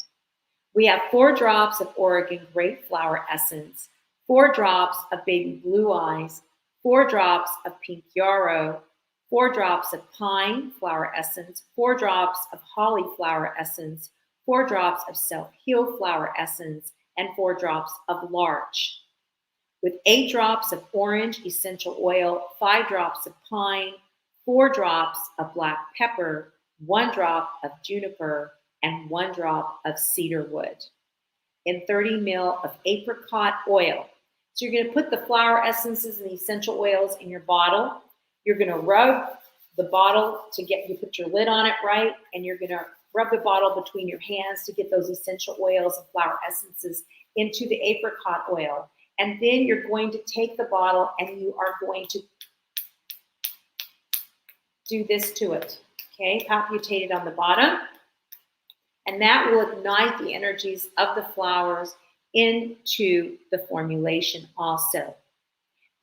We have 4 drops of Oregon grape flower essence, 4 drops of baby blue eyes, 4 drops of pink yarrow, 4 drops of pine flower essence, 4 drops of holly flower essence, 4 drops of self-heal flower essence, and 4 drops of larch. With 8 drops of orange essential oil, 5 drops of pine, 4 drops of black pepper, 1 drop of juniper, and 1 drop of cedarwood, and 30 ml of apricot oil. So you're going to put the flower essences and the essential oils in your bottle. You're going to rub the bottle you put your lid on it right, and you're going to rub the bottle between your hands to get those essential oils and flower essences into the apricot oil. And then you're going to take the bottle and you are going to do this to it, okay? Palpitate it on the bottom. And that will ignite the energies of the flowers into the formulation also.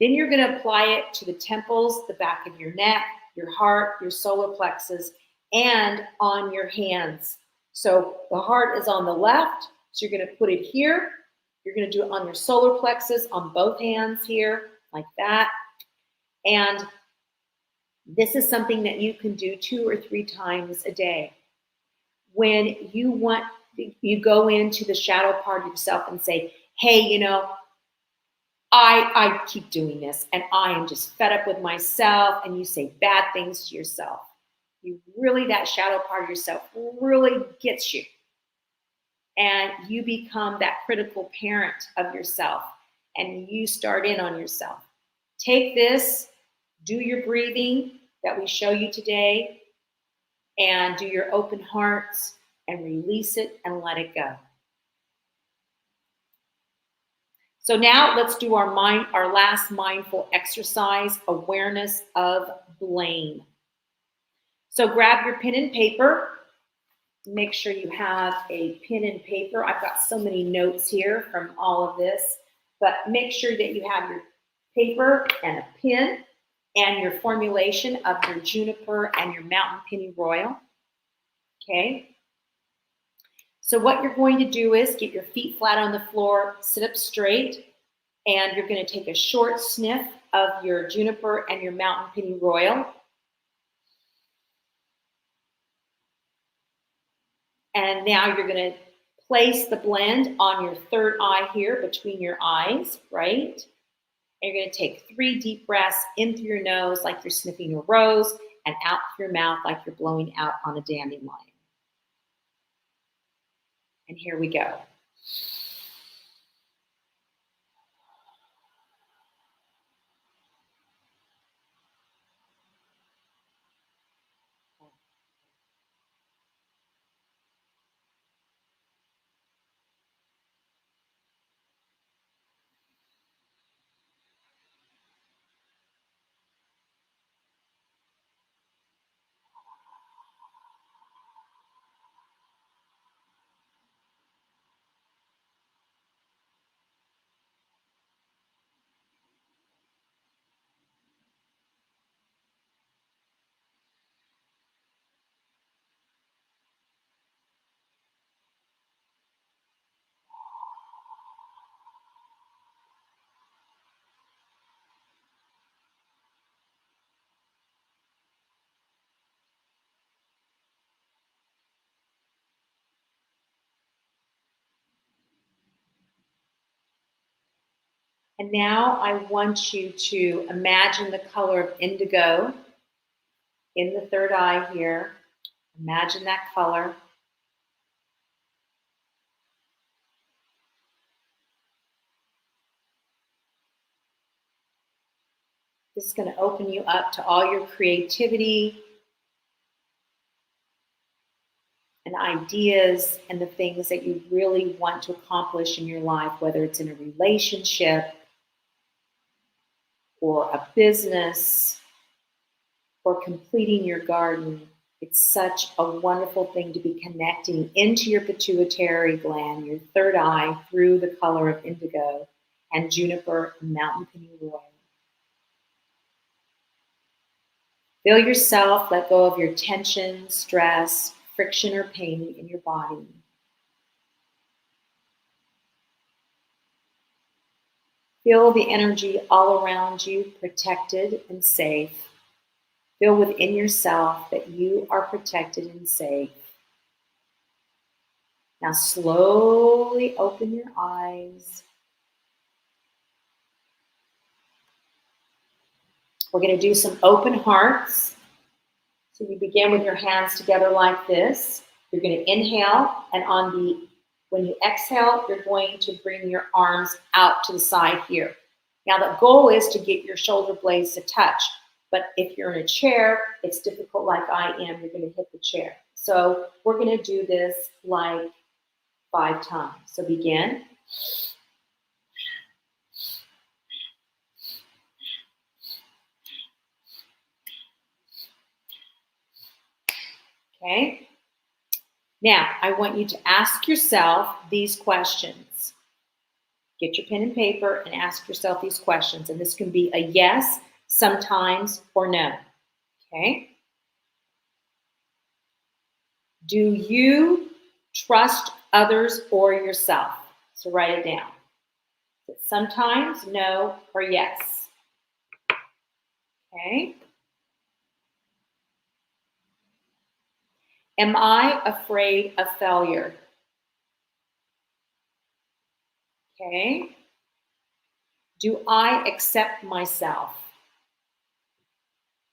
Then you're going to apply it to the temples, the back of your neck, your heart, your solar plexus, and on your hands. So the heart is on the left, so you're going to put it here. You're going to do it on your solar plexus on both hands here, like that. And this is something that you can do 2 or 3 times a day. when you go into the shadow part of yourself and say, hey, I keep doing this and I am just fed up with myself, and you say bad things to yourself. That shadow part of yourself really gets you. And you become that critical parent of yourself and you start in on yourself. Take this, do your breathing that we show you today, and do your open hearts and release it and let it go. So now let's do our last mindful exercise, awareness of blame. So grab your pen and paper. Make sure you have a pen and paper. I've got so many notes here from all of this, but make sure that you have your paper and a pen and your formulation of your juniper and your mountain pennyroyal. Okay. So what you're going to do is get your feet flat on the floor, sit up straight, and you're going to take a short sniff of your juniper and your mountain pennyroyal. And now you're going to place the blend on your third eye here between your eyes, right? And you're going to take 3 deep breaths in through your nose like you're sniffing a rose, and out through your mouth like you're blowing out on a dandelion. And here we go. And now I want you to imagine the color of indigo in the third eye here. Imagine that color. This is going to open you up to all your creativity and ideas and the things that you really want to accomplish in your life, whether it's in a relationship or a business or completing your garden. It's such a wonderful thing to be connecting into your pituitary gland, your third eye, through the color of indigo and juniper and mountain pennyroyal. Feel yourself let go of your tension, stress, friction, or pain in your body. Feel the energy all around you, protected and safe. Feel within yourself that you are protected and safe. Now slowly open your eyes. We're going to do some open hearts. So you begin with your hands together like this. You're going to inhale, and when you exhale, you're going to bring your arms out to the side here. Now the goal is to get your shoulder blades to touch. But if you're in a chair, it's difficult like I am, you're going to hit the chair. So we're going to do this like 5 times. So begin. Okay. Now, I want you to ask yourself these questions. Get your pen and paper and ask yourself these questions. And this can be a yes, sometimes, or no. Okay? Do you trust others or yourself? So write it down. Sometimes, no, or yes. Okay? Am I afraid of failure? Okay. Do I accept myself?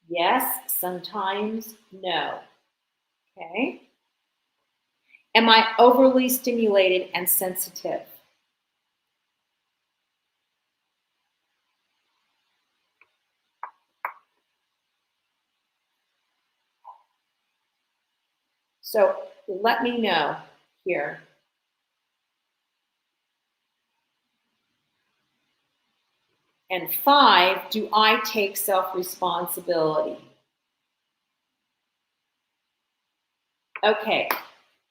Yes, sometimes no. Okay. Am I overly stimulated and sensitive? So let me know here. And 5, do I take self-responsibility? Okay,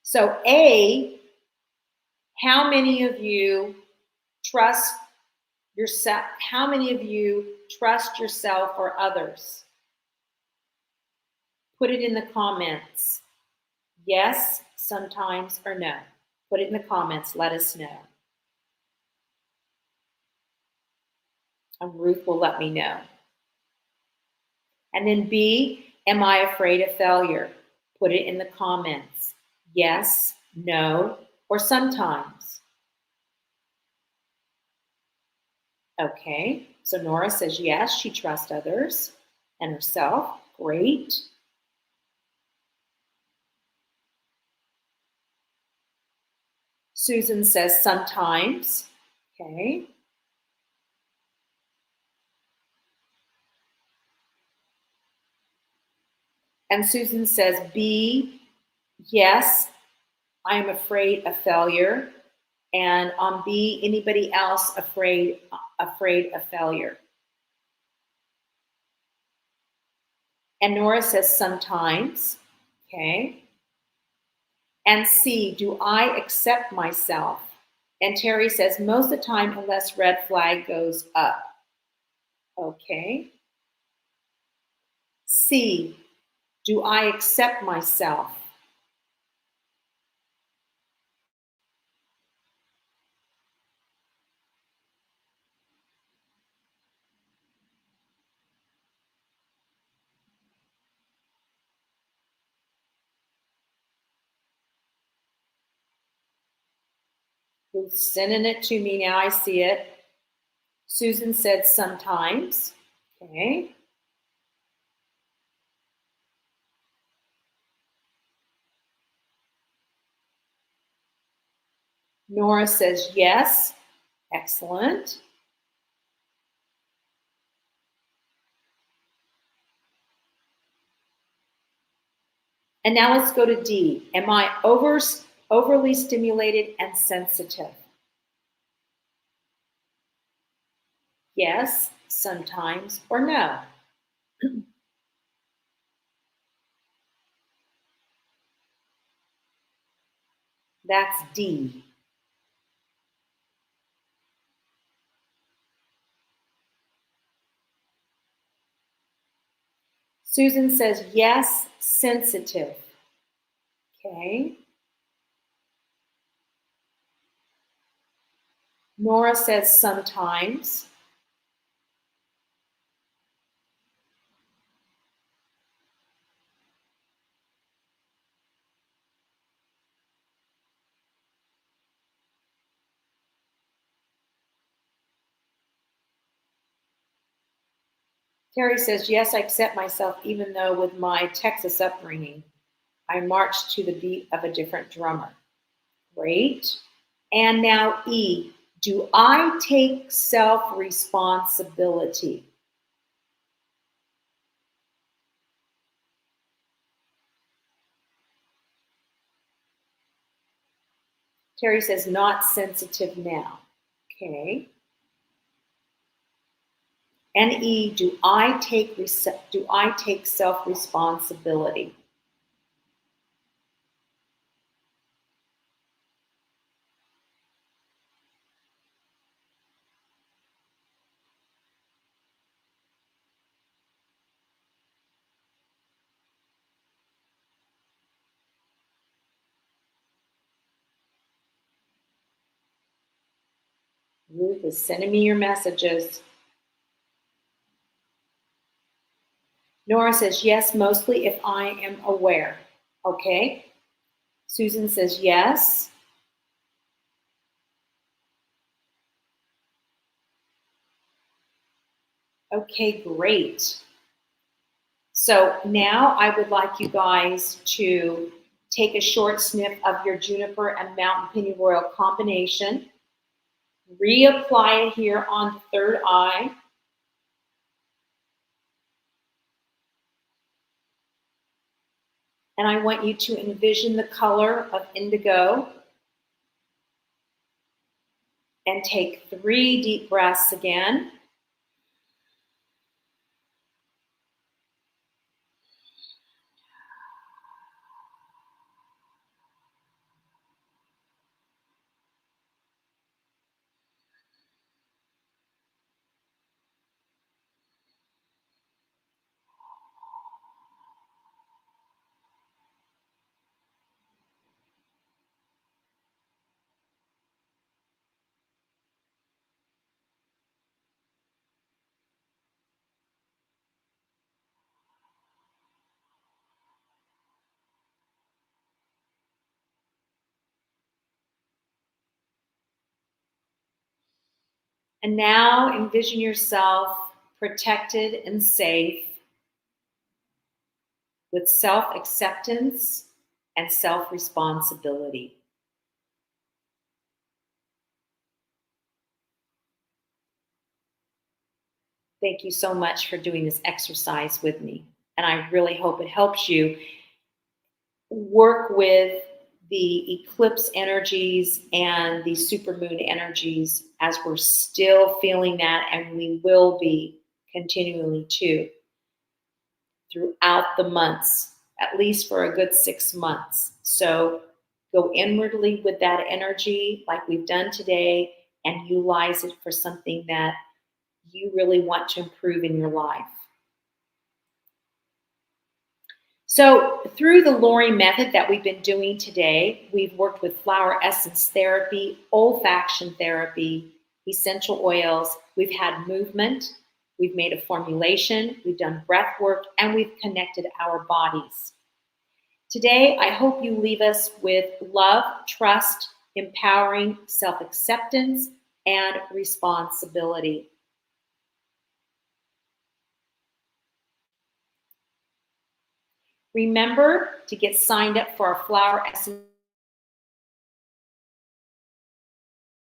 so A, how many of you trust yourself? How many of you trust yourself or others? Put it in the comments. Yes, sometimes, or no. Put it in the comments. Let us know. And Ruth will let me know. And then B, am I afraid of failure? Put it in the comments. Yes, no, or sometimes. Okay, so Nora says yes, she trusts others and herself. Great. Susan says sometimes. Okay. And Susan says B, yes, I am afraid of failure. And on B, anybody else afraid of failure? And Nora says sometimes. Okay. And C, do I accept myself? And Terry says most of the time unless red flag goes up. Okay. C, do I accept myself? Who's sending it to me now? I see it. Susan said sometimes. Okay. Nora says yes. Excellent. And now let's go to D. Am I overly stimulated and sensitive? Yes, sometimes, or no. That's D. Susan says yes, sensitive. Okay. Nora says sometimes. Terry says, yes, I accept myself even though with my Texas upbringing, I marched to the beat of a different drummer. Great. And now E, do I take self-responsibility? Terry says, not sensitive now. Okay. And E, do I take self-responsibility? Ruth is sending me your messages. Nora says, yes, mostly if I am aware. Okay, Susan says yes. Okay, great. So now I would like you guys to take a short sniff of your juniper and mountain pennyroyal combination. Reapply it here on the third eye. And I want you to envision the color of indigo. And take 3 deep breaths again. And now envision yourself protected and safe with self-acceptance and self-responsibility. Thank you so much for doing this exercise with me. And I really hope it helps you work with the eclipse energies and the supermoon energies as we're still feeling that, and we will be continually too throughout the months, at least for a good 6 months. So go inwardly with that energy like we've done today and utilize it for something that you really want to improve in your life. So through the Lori method that we've been doing today, we've worked with flower essence therapy, olfaction therapy, essential oils. We've had movement. We've made a formulation. We've done breath work, and we've connected our bodies. Today, I hope you leave us with love, trust, empowering self-acceptance, and responsibility. Remember to get signed up for our flower essence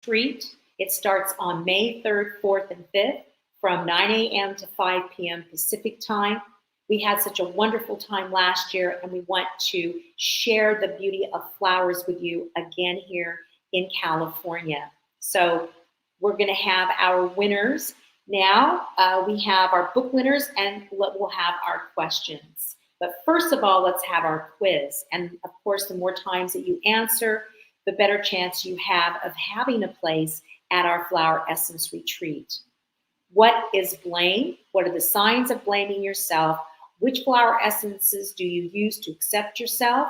retreat. It starts on May 3rd, 4th, and 5th from 9 a.m. to 5 p.m. Pacific time. We had such a wonderful time last year, and we want to share the beauty of flowers with you again here in California. So we're going to have our winners now. We have our book winners, and we'll have our questions. But first of all, let's have our quiz. And of course, the more times that you answer, the better chance you have of having a place at our flower essence retreat. What is blame? What are the signs of blaming yourself? Which flower essences do you use to accept yourself?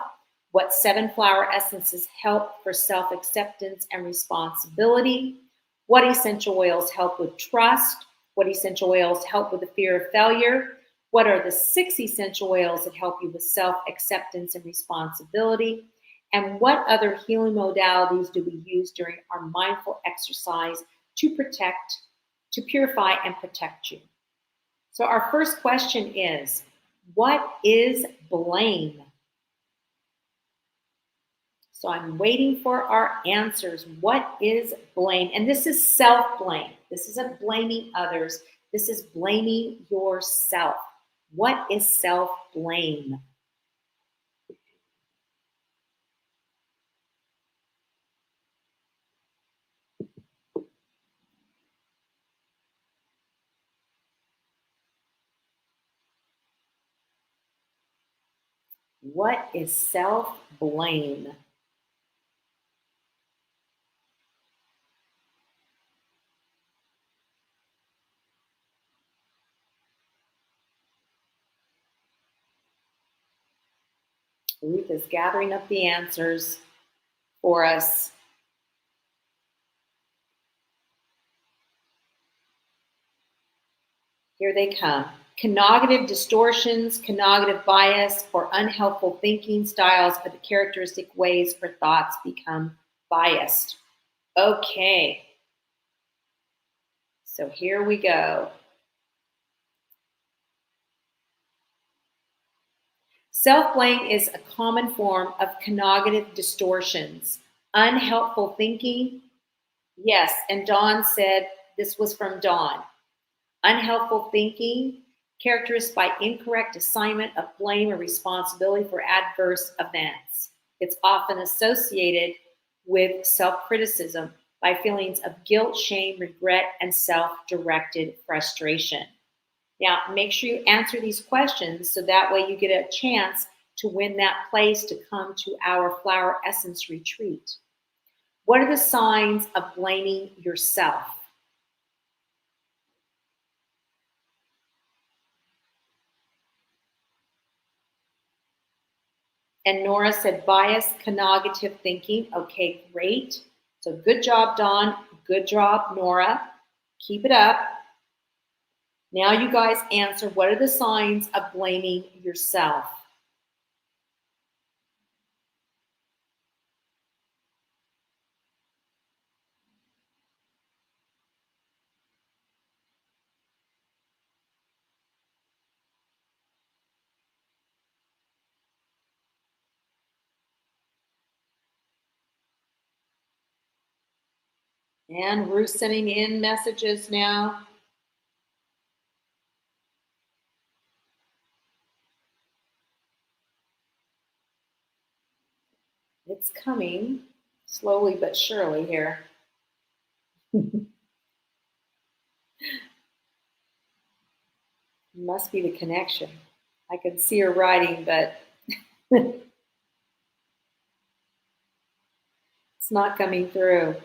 What 7 flower essences help for self-acceptance and responsibility? What essential oils help with trust? What essential oils help with the fear of failure? What are the 6 essential oils that help you with self-acceptance and responsibility? And what other healing modalities do we use during our mindful exercise to protect, to purify and protect you? So our first question is, what is blame? So I'm waiting for our answers. What is blame? And this is self-blame. This isn't blaming others. This is blaming yourself. What is self-blame? What is self-blame? Ruth is gathering up the answers for us. Here they come. Cognitive distortions, cognitive bias, or unhelpful thinking styles are the characteristic ways where thoughts become biased. Okay, so here we go. Self-blame is a common form of cognitive distortions. Unhelpful thinking, yes, and Dawn said this was from Dawn. Unhelpful thinking, characterized by incorrect assignment of blame or responsibility for adverse events. It's often associated with self-criticism by feelings of guilt, shame, regret, and self-directed frustration. Now, make sure you answer these questions so that way you get a chance to win that place to come to our Flower Essence retreat. What are the signs of blaming yourself? And Nora said bias, cognitive thinking. Okay, great. So good job, Dawn. Good job, Nora. Keep it up. Now you guys answer, what are the signs of blaming yourself? And we're sending in messages now. It's coming slowly but surely here. Must be the connection. I can see her writing, but it's not coming through.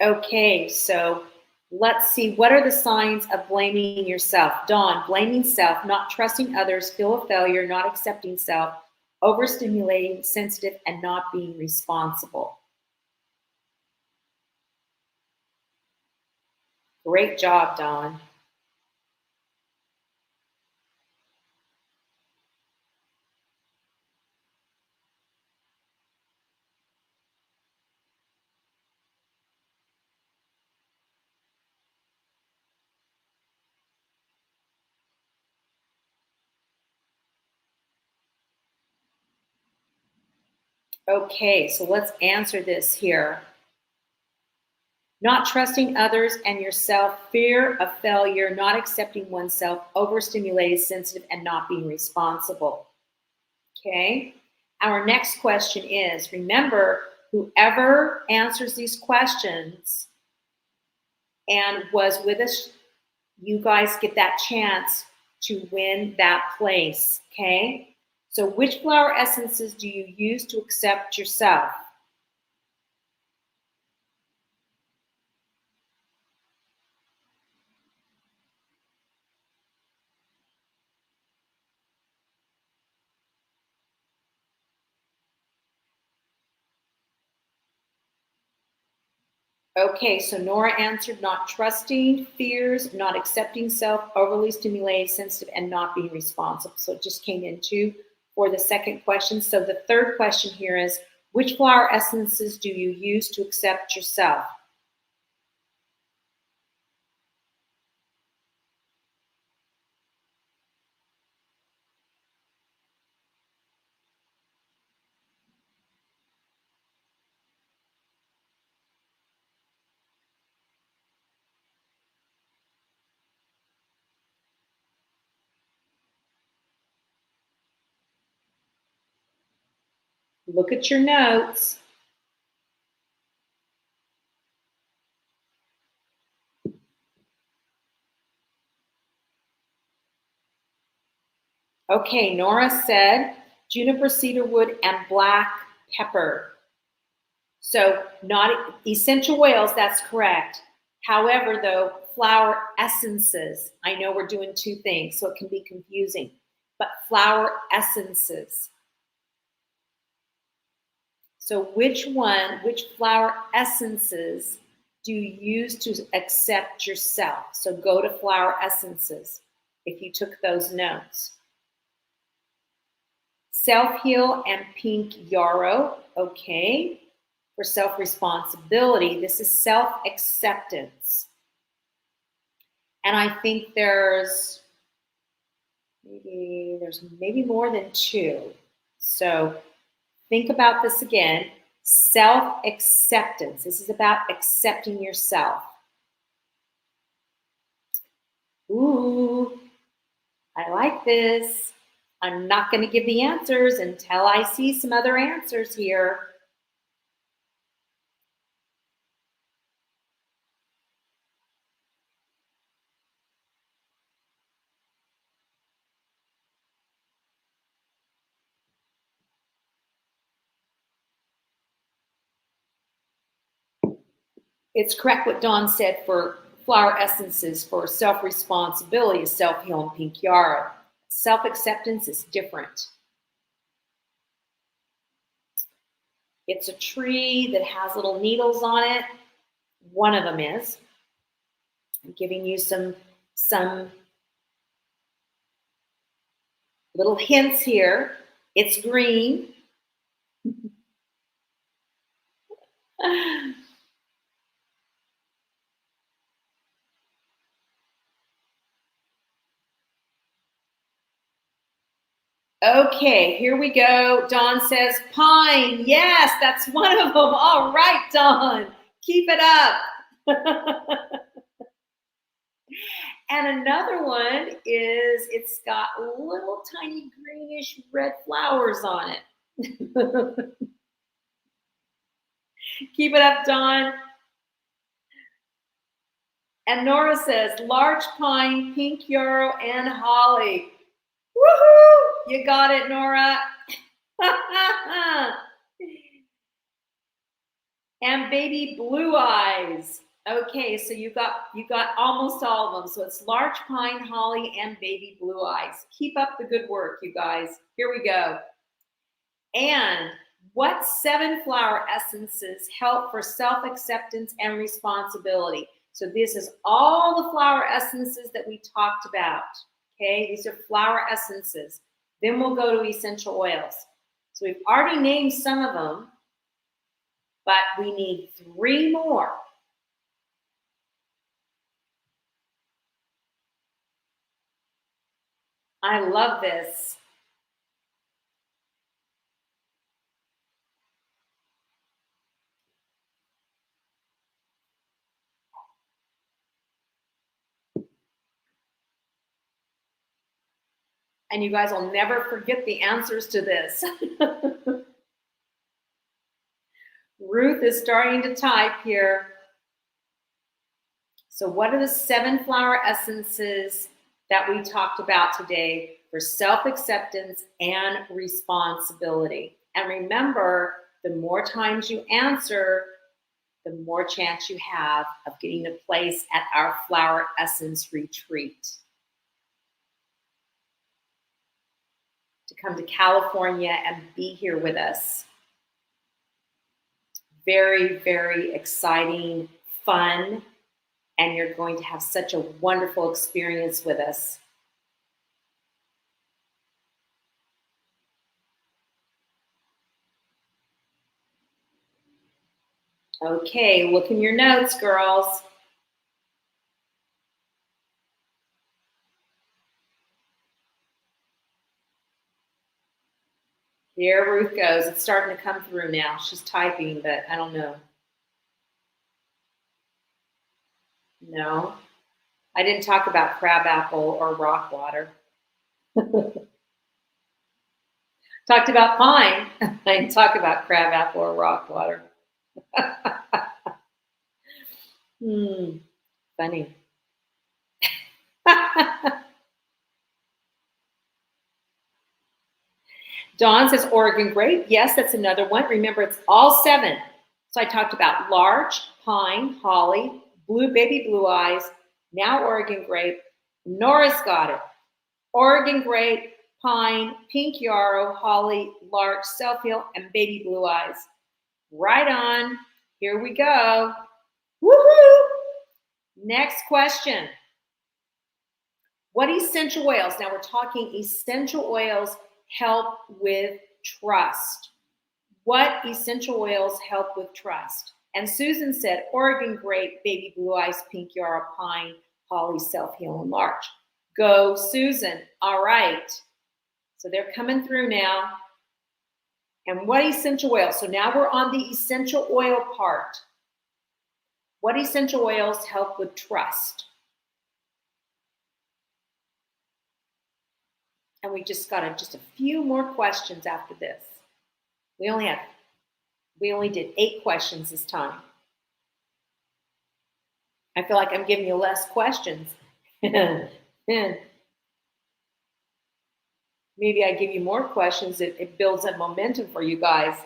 Okay, so let's see. What are the signs of blaming yourself? Dawn, blaming self, not trusting others, feel of failure, not accepting self, overstimulating, sensitive, and not being responsible. Great job, Dawn. Okay, so let's answer this here. Not trusting others and yourself, fear of failure, not accepting oneself, overstimulated, sensitive, and not being responsible. Okay, our next question is, remember, whoever answers these questions and was with us, you guys get that chance to win that place, okay? So which flower essences do you use to accept yourself? Okay, so Nora answered not trusting, fears, not accepting self, overly stimulated, sensitive, and not being responsible. So it just came in two for the second question. So the third question here is, which flower essences do you use to accept yourself? Look at your notes. Okay, Nora said juniper, cedarwood, and black pepper. So not essential oils, that's correct. However, though, flower essences, I know we're doing two things, so it can be confusing, but flower essences. So which flower essences do you use to accept yourself? So go to flower essences if you took those notes. Self-heal and pink yarrow, okay. For self-responsibility, this is self-acceptance. And I think there's maybe more than two. So think about this again. Self-acceptance. This is about accepting yourself. Ooh, I like this. I'm not going to give the answers until I see some other answers here. It's correct what Dawn said for flower essences for self-responsibility is self-heal and pink yarrow. Self-acceptance is different. It's a tree that has little needles on it. One of them is. I'm giving you some little hints here. It's green. Okay, here we go. Dawn says pine. Yes, that's one of them. All right, Dawn. Keep it up. And another one is it's got little tiny greenish red flowers on it. Keep it up, Dawn. And Nora says large pine, pink yarrow, and holly. Woohoo! You got it, Nora. And baby blue eyes. Okay, so you got almost all of them. So it's large pine, holly, and baby blue eyes. Keep up the good work, you guys. Here we go. And what 7 flower essences help for self-acceptance and responsibility? So this is all the flower essences that we talked about. Okay, these are flower essences. Then we'll go to essential oils. So we've already named some of them, but we need 3 more. I love this. And you guys will never forget the answers to this. Ruth is starting to type here. So what are the 7 flower essences that we talked about today for self-acceptance and responsibility? And remember, the more times you answer, the more chance you have of getting a place at our flower essence retreat. To come to California and be here with us. Very, very exciting, fun, and you're going to have such a wonderful experience with us. Okay, look in your notes, girls. Here Ruth goes. It's starting to come through now. She's typing, but I don't know. No, I didn't talk about crabapple or rock water. Talked about pine. I didn't talk about crabapple or rock water. Funny. Dawn says Oregon grape. Yes, that's another one. Remember, it's all 7. So I talked about larch, pine, holly, baby blue eyes, now Oregon grape. Nora's got it. Oregon grape, pine, pink yarrow, holly, larch, self-heal, and baby blue eyes. Right on. Here we go. Woohoo! Next question. What essential oils? Now we're talking essential oils help with trust. What essential oils help with trust? And Susan said, Oregon grape, baby blue ice, pink yarrow, pine, holly, self-heal, and larch. Go, Susan. All right. So they're coming through now. And what essential oils? So now we're on the essential oil part. What essential oils help with trust? And we just got just a few more questions after this. We only did 8 questions this time. I feel like I'm giving you less questions. Maybe I give you more questions. It builds up momentum for you guys.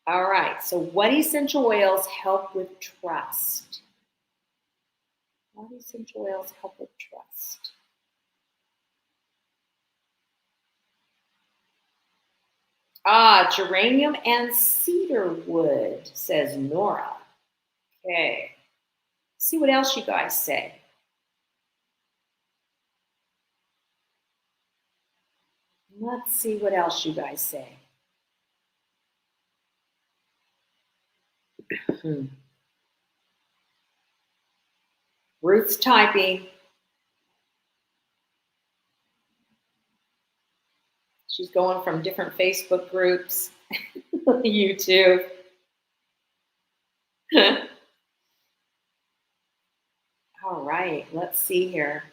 All right, so what essential oils help with trust? What essential oils help with trust? Geranium and cedarwood, says Nora. Okay. See what else you guys say. Let's see what else you guys say. Ruth's typing. She's going from different Facebook groups, YouTube. All right, let's see here.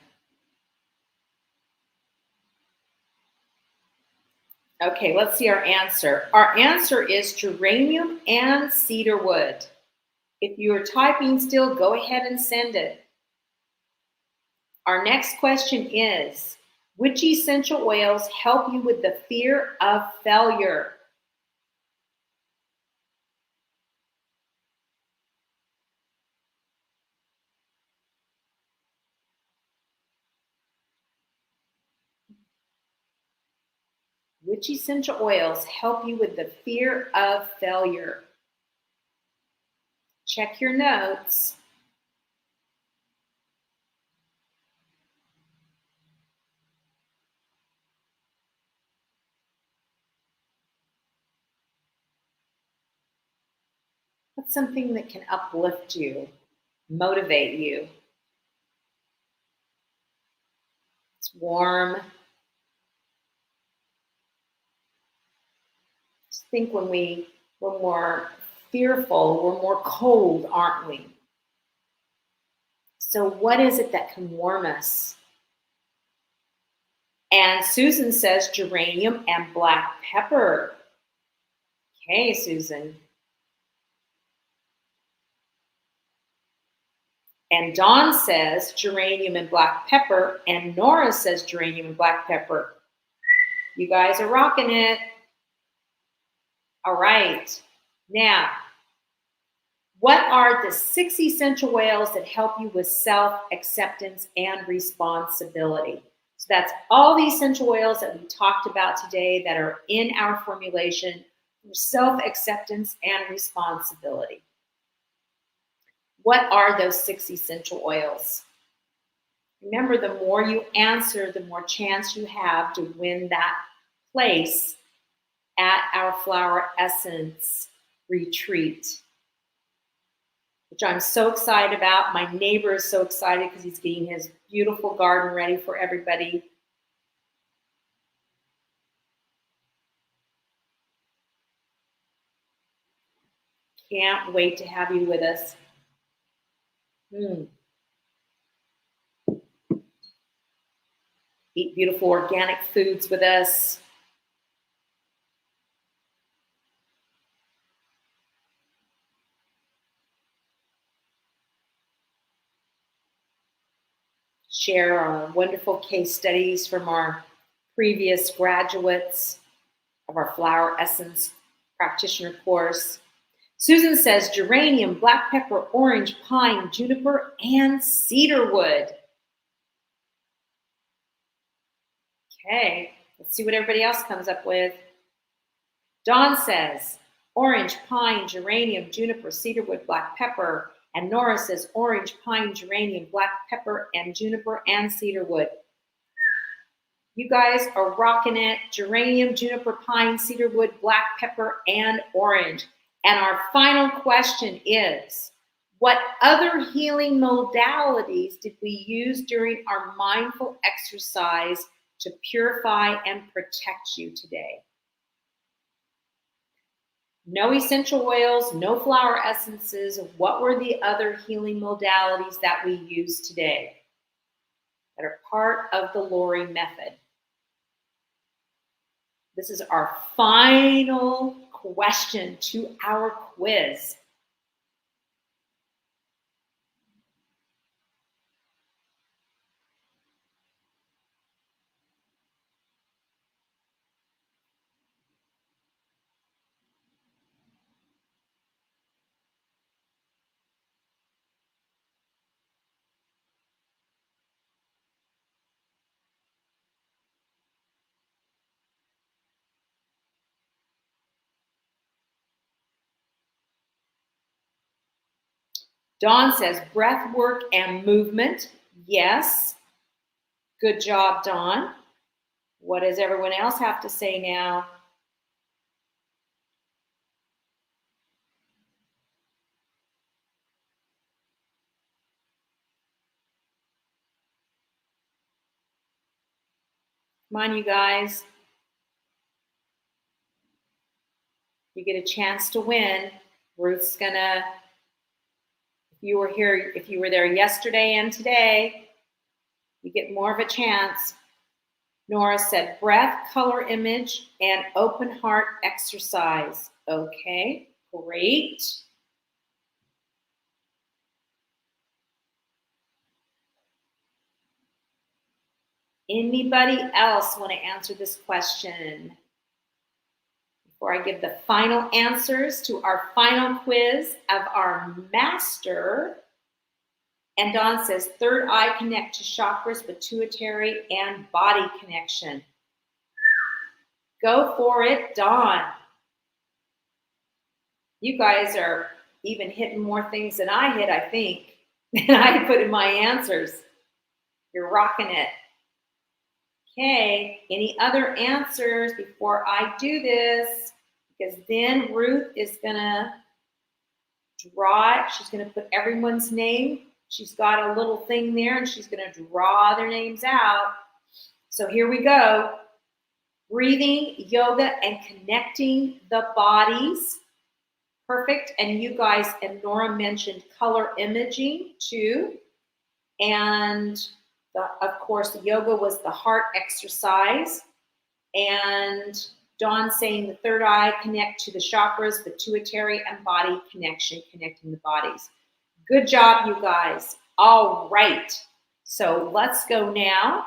Okay, let's see our answer. Our answer is geranium and cedarwood. If you're typing still, go ahead and send it. Our next question is, which essential oils help you with the fear of failure? Which essential oils help you with the fear of failure? Check your notes. What's something that can uplift you, motivate you? It's warm. Just think when we're more fearful, we're more cold, aren't we? So what is it that can warm us? And Susan says geranium and black pepper. Okay, Susan. And Dawn says geranium and black pepper. And Nora says geranium and black pepper. You guys are rocking it. All right. Now, what are the 6 essential oils that help you with self-acceptance and responsibility? So that's all the essential oils that we talked about today that are in our formulation for self-acceptance and responsibility. What are those 6 essential oils? Remember, the more you answer, the more chance you have to win that place at our Flower Essence retreat, which I'm so excited about. My neighbor is so excited because he's getting his beautiful garden ready for everybody. Can't wait to have you with us. Eat beautiful organic foods with us. Share our wonderful case studies from our previous graduates of our Flower Essence practitioner course. Susan says geranium, black pepper, orange, pine, juniper, and cedarwood. Okay, Let's see what everybody else comes up with. Dawn says orange, pine, geranium, juniper, cedarwood, black pepper. And Nora says orange, pine, geranium, black pepper, and juniper, and cedarwood. You guys are rocking it. Geranium, juniper, pine, cedarwood, black pepper, and orange. And our final question is, what other healing modalities did we use during our mindful exercise to purify and protect you today? No essential oils, no flower essences. What were the other healing modalities that we used today that are part of the Lori method? This is our final question to our quiz. Dawn says breath work and movement. Yes. Good job, Dawn. What does everyone else have to say now? Come on, you guys. You get a chance to win. Ruth's gonna, if you were there yesterday and today, you get more of a chance. Nora said breath, color image, and open heart exercise. Okay, great. Anybody else want to answer this question? Before I give the final answers to our final quiz of our master. And Dawn says, third eye connect to chakras, pituitary, and body connection. Go for it, Dawn. You guys are even hitting more things than I hit, I think, than I put in my answers. You're rocking it. Okay, any other answers before I do this? Because then Ruth is gonna draw it. She's gonna put everyone's name. She's got a little thing there and she's gonna draw their names out. So here we go. Breathing, yoga, and connecting the bodies. Perfect. And you guys and Nora mentioned color imaging too. And of course, the yoga was the heart exercise. And Dawn saying the third eye connect to the chakras, pituitary, and body connection, connecting the bodies. Good job, you guys. All right. So let's go now.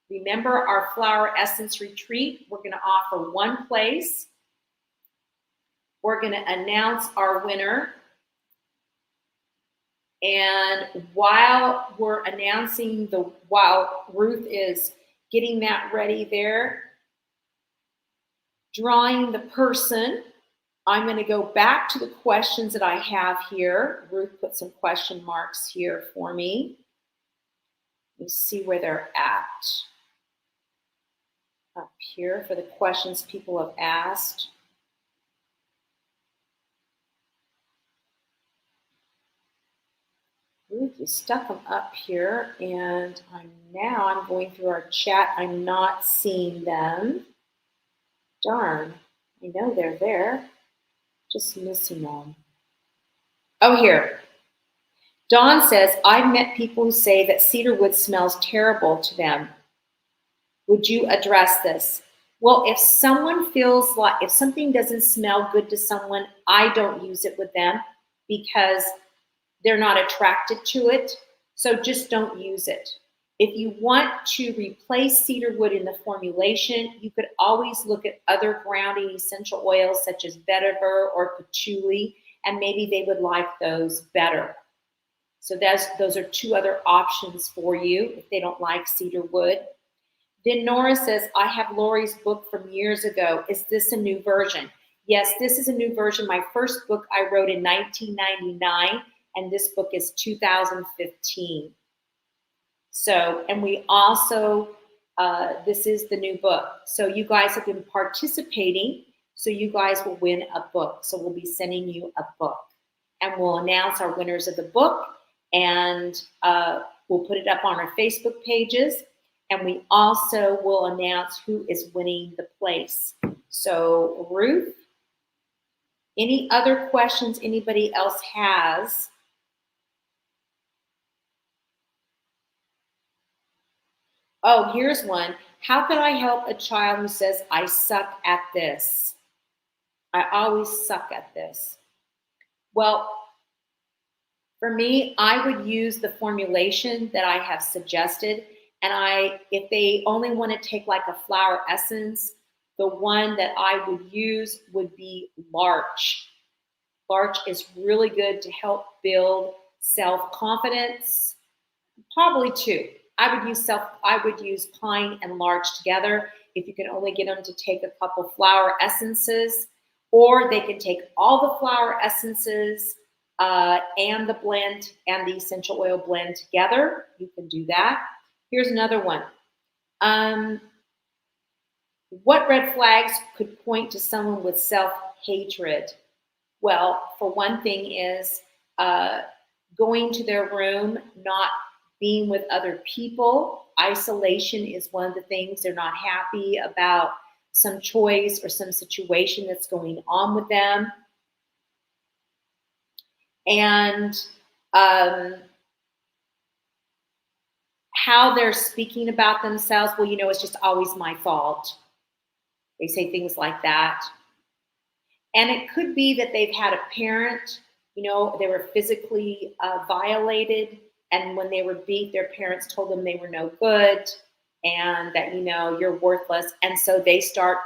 Remember our flower essence retreat. We're going to offer one place. We're going to announce our winner. And while we're announcing while Ruth is getting that ready there, drawing the person, I'm going to go back to the questions that I have here. Ruth put some question marks here for me. Let's see where they're at. Up here for the questions people have asked. Ruth, you stuck them up here, and I'm going through our chat. I'm not seeing them. Darn, I know they're there. Just missing them. Oh, here. Dawn says, I've met people who say that cedarwood smells terrible to them. Would you address this? Well, if something doesn't smell good to someone, I don't use it with them because they're not attracted to it. So just don't use it. If you want to replace cedarwood in the formulation, you could always look at other grounding essential oils such as vetiver or patchouli, and maybe they would like those better. So those are two other options for you if they don't like cedarwood. Then Nora says, I have Lori's book from years ago. Is this a new version? Yes, this is a new version. My first book I wrote in 1999, and this book is 2015. So, and we also, this is the new book. So you guys have been participating, so you guys will win a book. So we'll be sending you a book. And we'll announce our winners of the book, and we'll put it up on our Facebook pages. And we also will announce who is winning the place. So Ruth, any other questions anybody else has? Oh, here's one. How can I help a child who says, I suck at this? I always suck at this. Well, for me, I would use the formulation that I have suggested. And if they only want to take like a flower essence, the one that I would use would be Larch. Larch is really good to help build self-confidence. Probably two. I would use pine and larch together if you can only get them to take a couple flower essences, or they can take all the flower essences and the blend and the essential oil blend together. You can do that. Here's another one. What red flags could point to someone with self-hatred? Well, for one thing is going to their room, not being with other people. Isolation is one of the things. They're not happy about some choice or some situation that's going on with them. And how they're speaking about themselves. Well, it's just always my fault. They say things like that. And it could be that they've had a parent, they were physically violated. And when they were beat, their parents told them they were no good and that, you're worthless. And so they start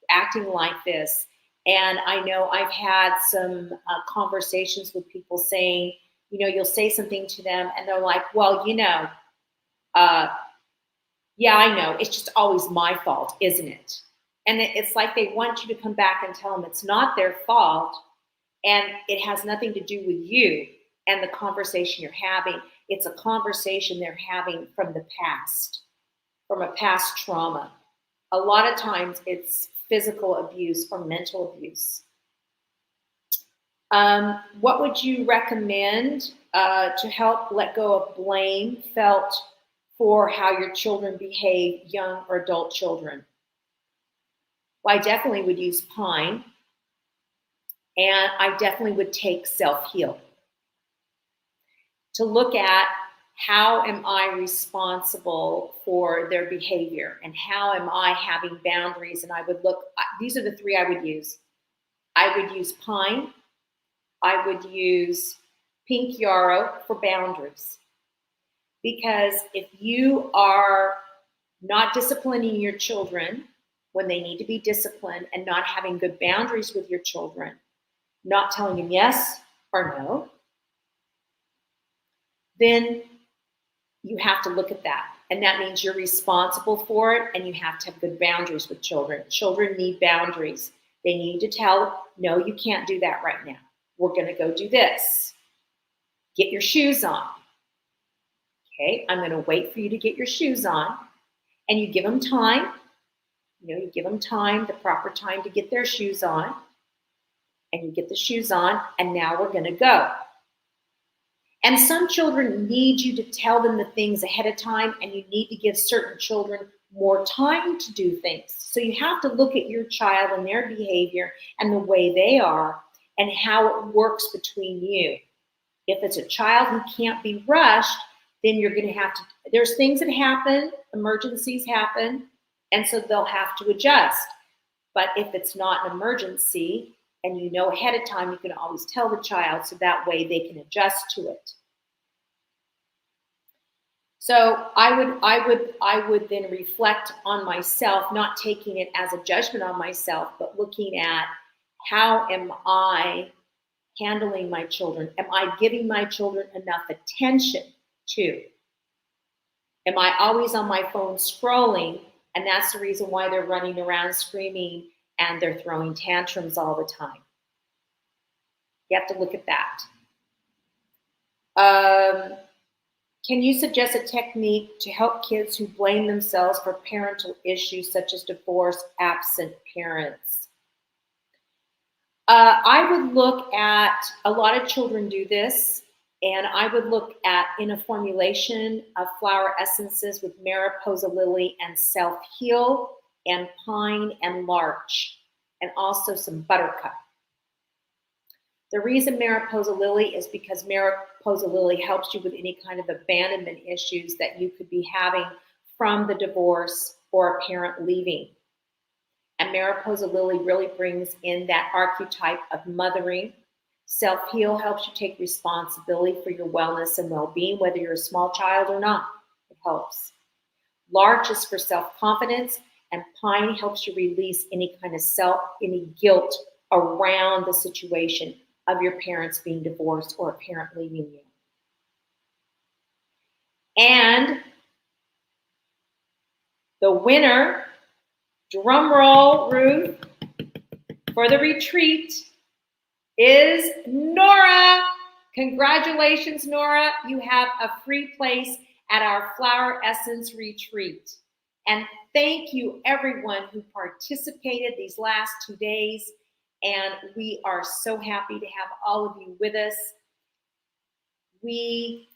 acting like this. And I know I've had some conversations with people saying, you'll say something to them and they're like, well, yeah, I know. It's just always my fault, isn't it? And it's like they want you to come back and tell them it's not their fault and it has nothing to do with you and the conversation you're having. It's a conversation they're having from the past, from a past trauma. A lot of times it's physical abuse or mental abuse. What would you recommend to help let go of blame felt for how your children behave, young or adult children? Well, I definitely would use pine, and I definitely would take self-heal to look at how am I responsible for their behavior and how am I having boundaries. And I would look, these are the three I would use. I would use pine. I would use pink yarrow for boundaries. Because if you are not disciplining your children when they need to be disciplined and not having good boundaries with your children, not telling them yes or no, then you have to look at that. And that means you're responsible for it and you have to have good boundaries with children. Children need boundaries. They need to tell, no, you can't do that right now. We're going to go do this. Get your shoes on. Okay, I'm going to wait for you to get your shoes on. And you give them time. You give them time, the proper time to get their shoes on. And you get the shoes on, and now we're going to go. And some children need you to tell them the things ahead of time, and you need to give certain children more time to do things. So you have to look at your child and their behavior and the way they are and how it works between you. If it's a child who can't be rushed, then you're going to have to, there's things that happen, emergencies happen, and so they'll have to adjust. But if it's not an emergency, and you know ahead of time, you can always tell the child so that way they can adjust to it. So I would then reflect on myself, not taking it as a judgment on myself, but looking at how am I handling my children? Am I giving my children enough attention to? Am I always on my phone scrolling And that's the reason why they're running around screaming and they're throwing tantrums all the time. You have to look at that. Can you suggest a technique to help kids who blame themselves for parental issues such as divorce, absent parents? I would look at, a lot of children do this, and I would look at in a formulation of flower essences with Mariposa Lily and Self Heal and Pine and Larch, and also some Buttercup. The reason Mariposa Lily is because Mariposa Lily helps you with any kind of abandonment issues that you could be having from the divorce or a parent leaving. And Mariposa Lily really brings in that archetype of mothering. Self-heal helps you take responsibility for your wellness and well-being, whether you're a small child or not. It helps. Larch is for self-confidence, and Pine helps you release any kind of any guilt around the situation of your parents being divorced or a parent leaving you. And the winner, drum roll, Ruth, for the retreat is Nora. Congratulations, Nora. You have a free place at our Flower Essence retreat. And thank you, everyone who participated these last 2 days. And we are so happy to have all of you with us. We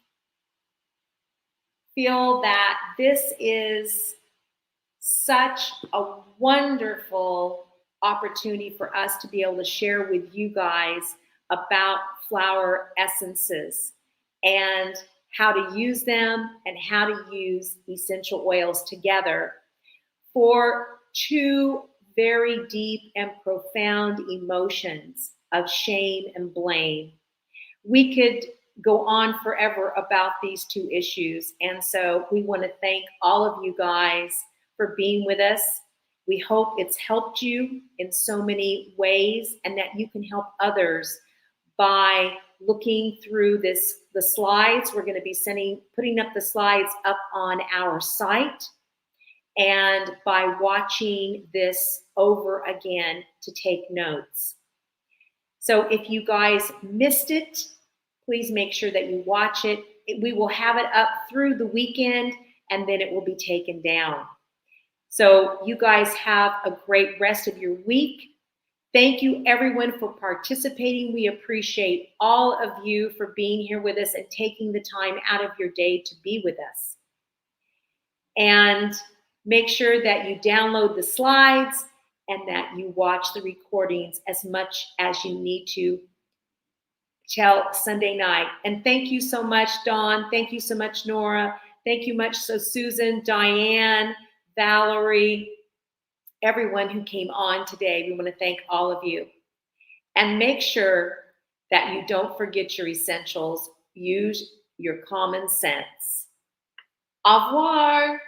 feel that this is such a wonderful opportunity for us to be able to share with you guys about flower essences and how to use them and how to use essential oils together for two very deep and profound emotions of shame and blame. We could go on forever about these two issues. And so we want to thank all of you guys for being with us. We hope it's helped you in so many ways and that you can help others by looking through the slides. We're going to be putting up the slides up on our site, and by watching this over again to take notes. So if you guys missed it, please make sure that you watch it. We will have it up through the weekend, and then it will be taken down. So you guys have a great rest of your week. Thank you, everyone, for participating. We appreciate all of you for being here with us and taking the time out of your day to be with us. And make sure that you download the slides and that you watch the recordings as much as you need to till Sunday night. And thank you so much, Dawn. Thank you so much, Nora. Thank you much, so Susan, Diane, Valerie, everyone who came on today. We want to thank all of you. And make sure that you don't forget your essentials. Use your common sense. Au revoir.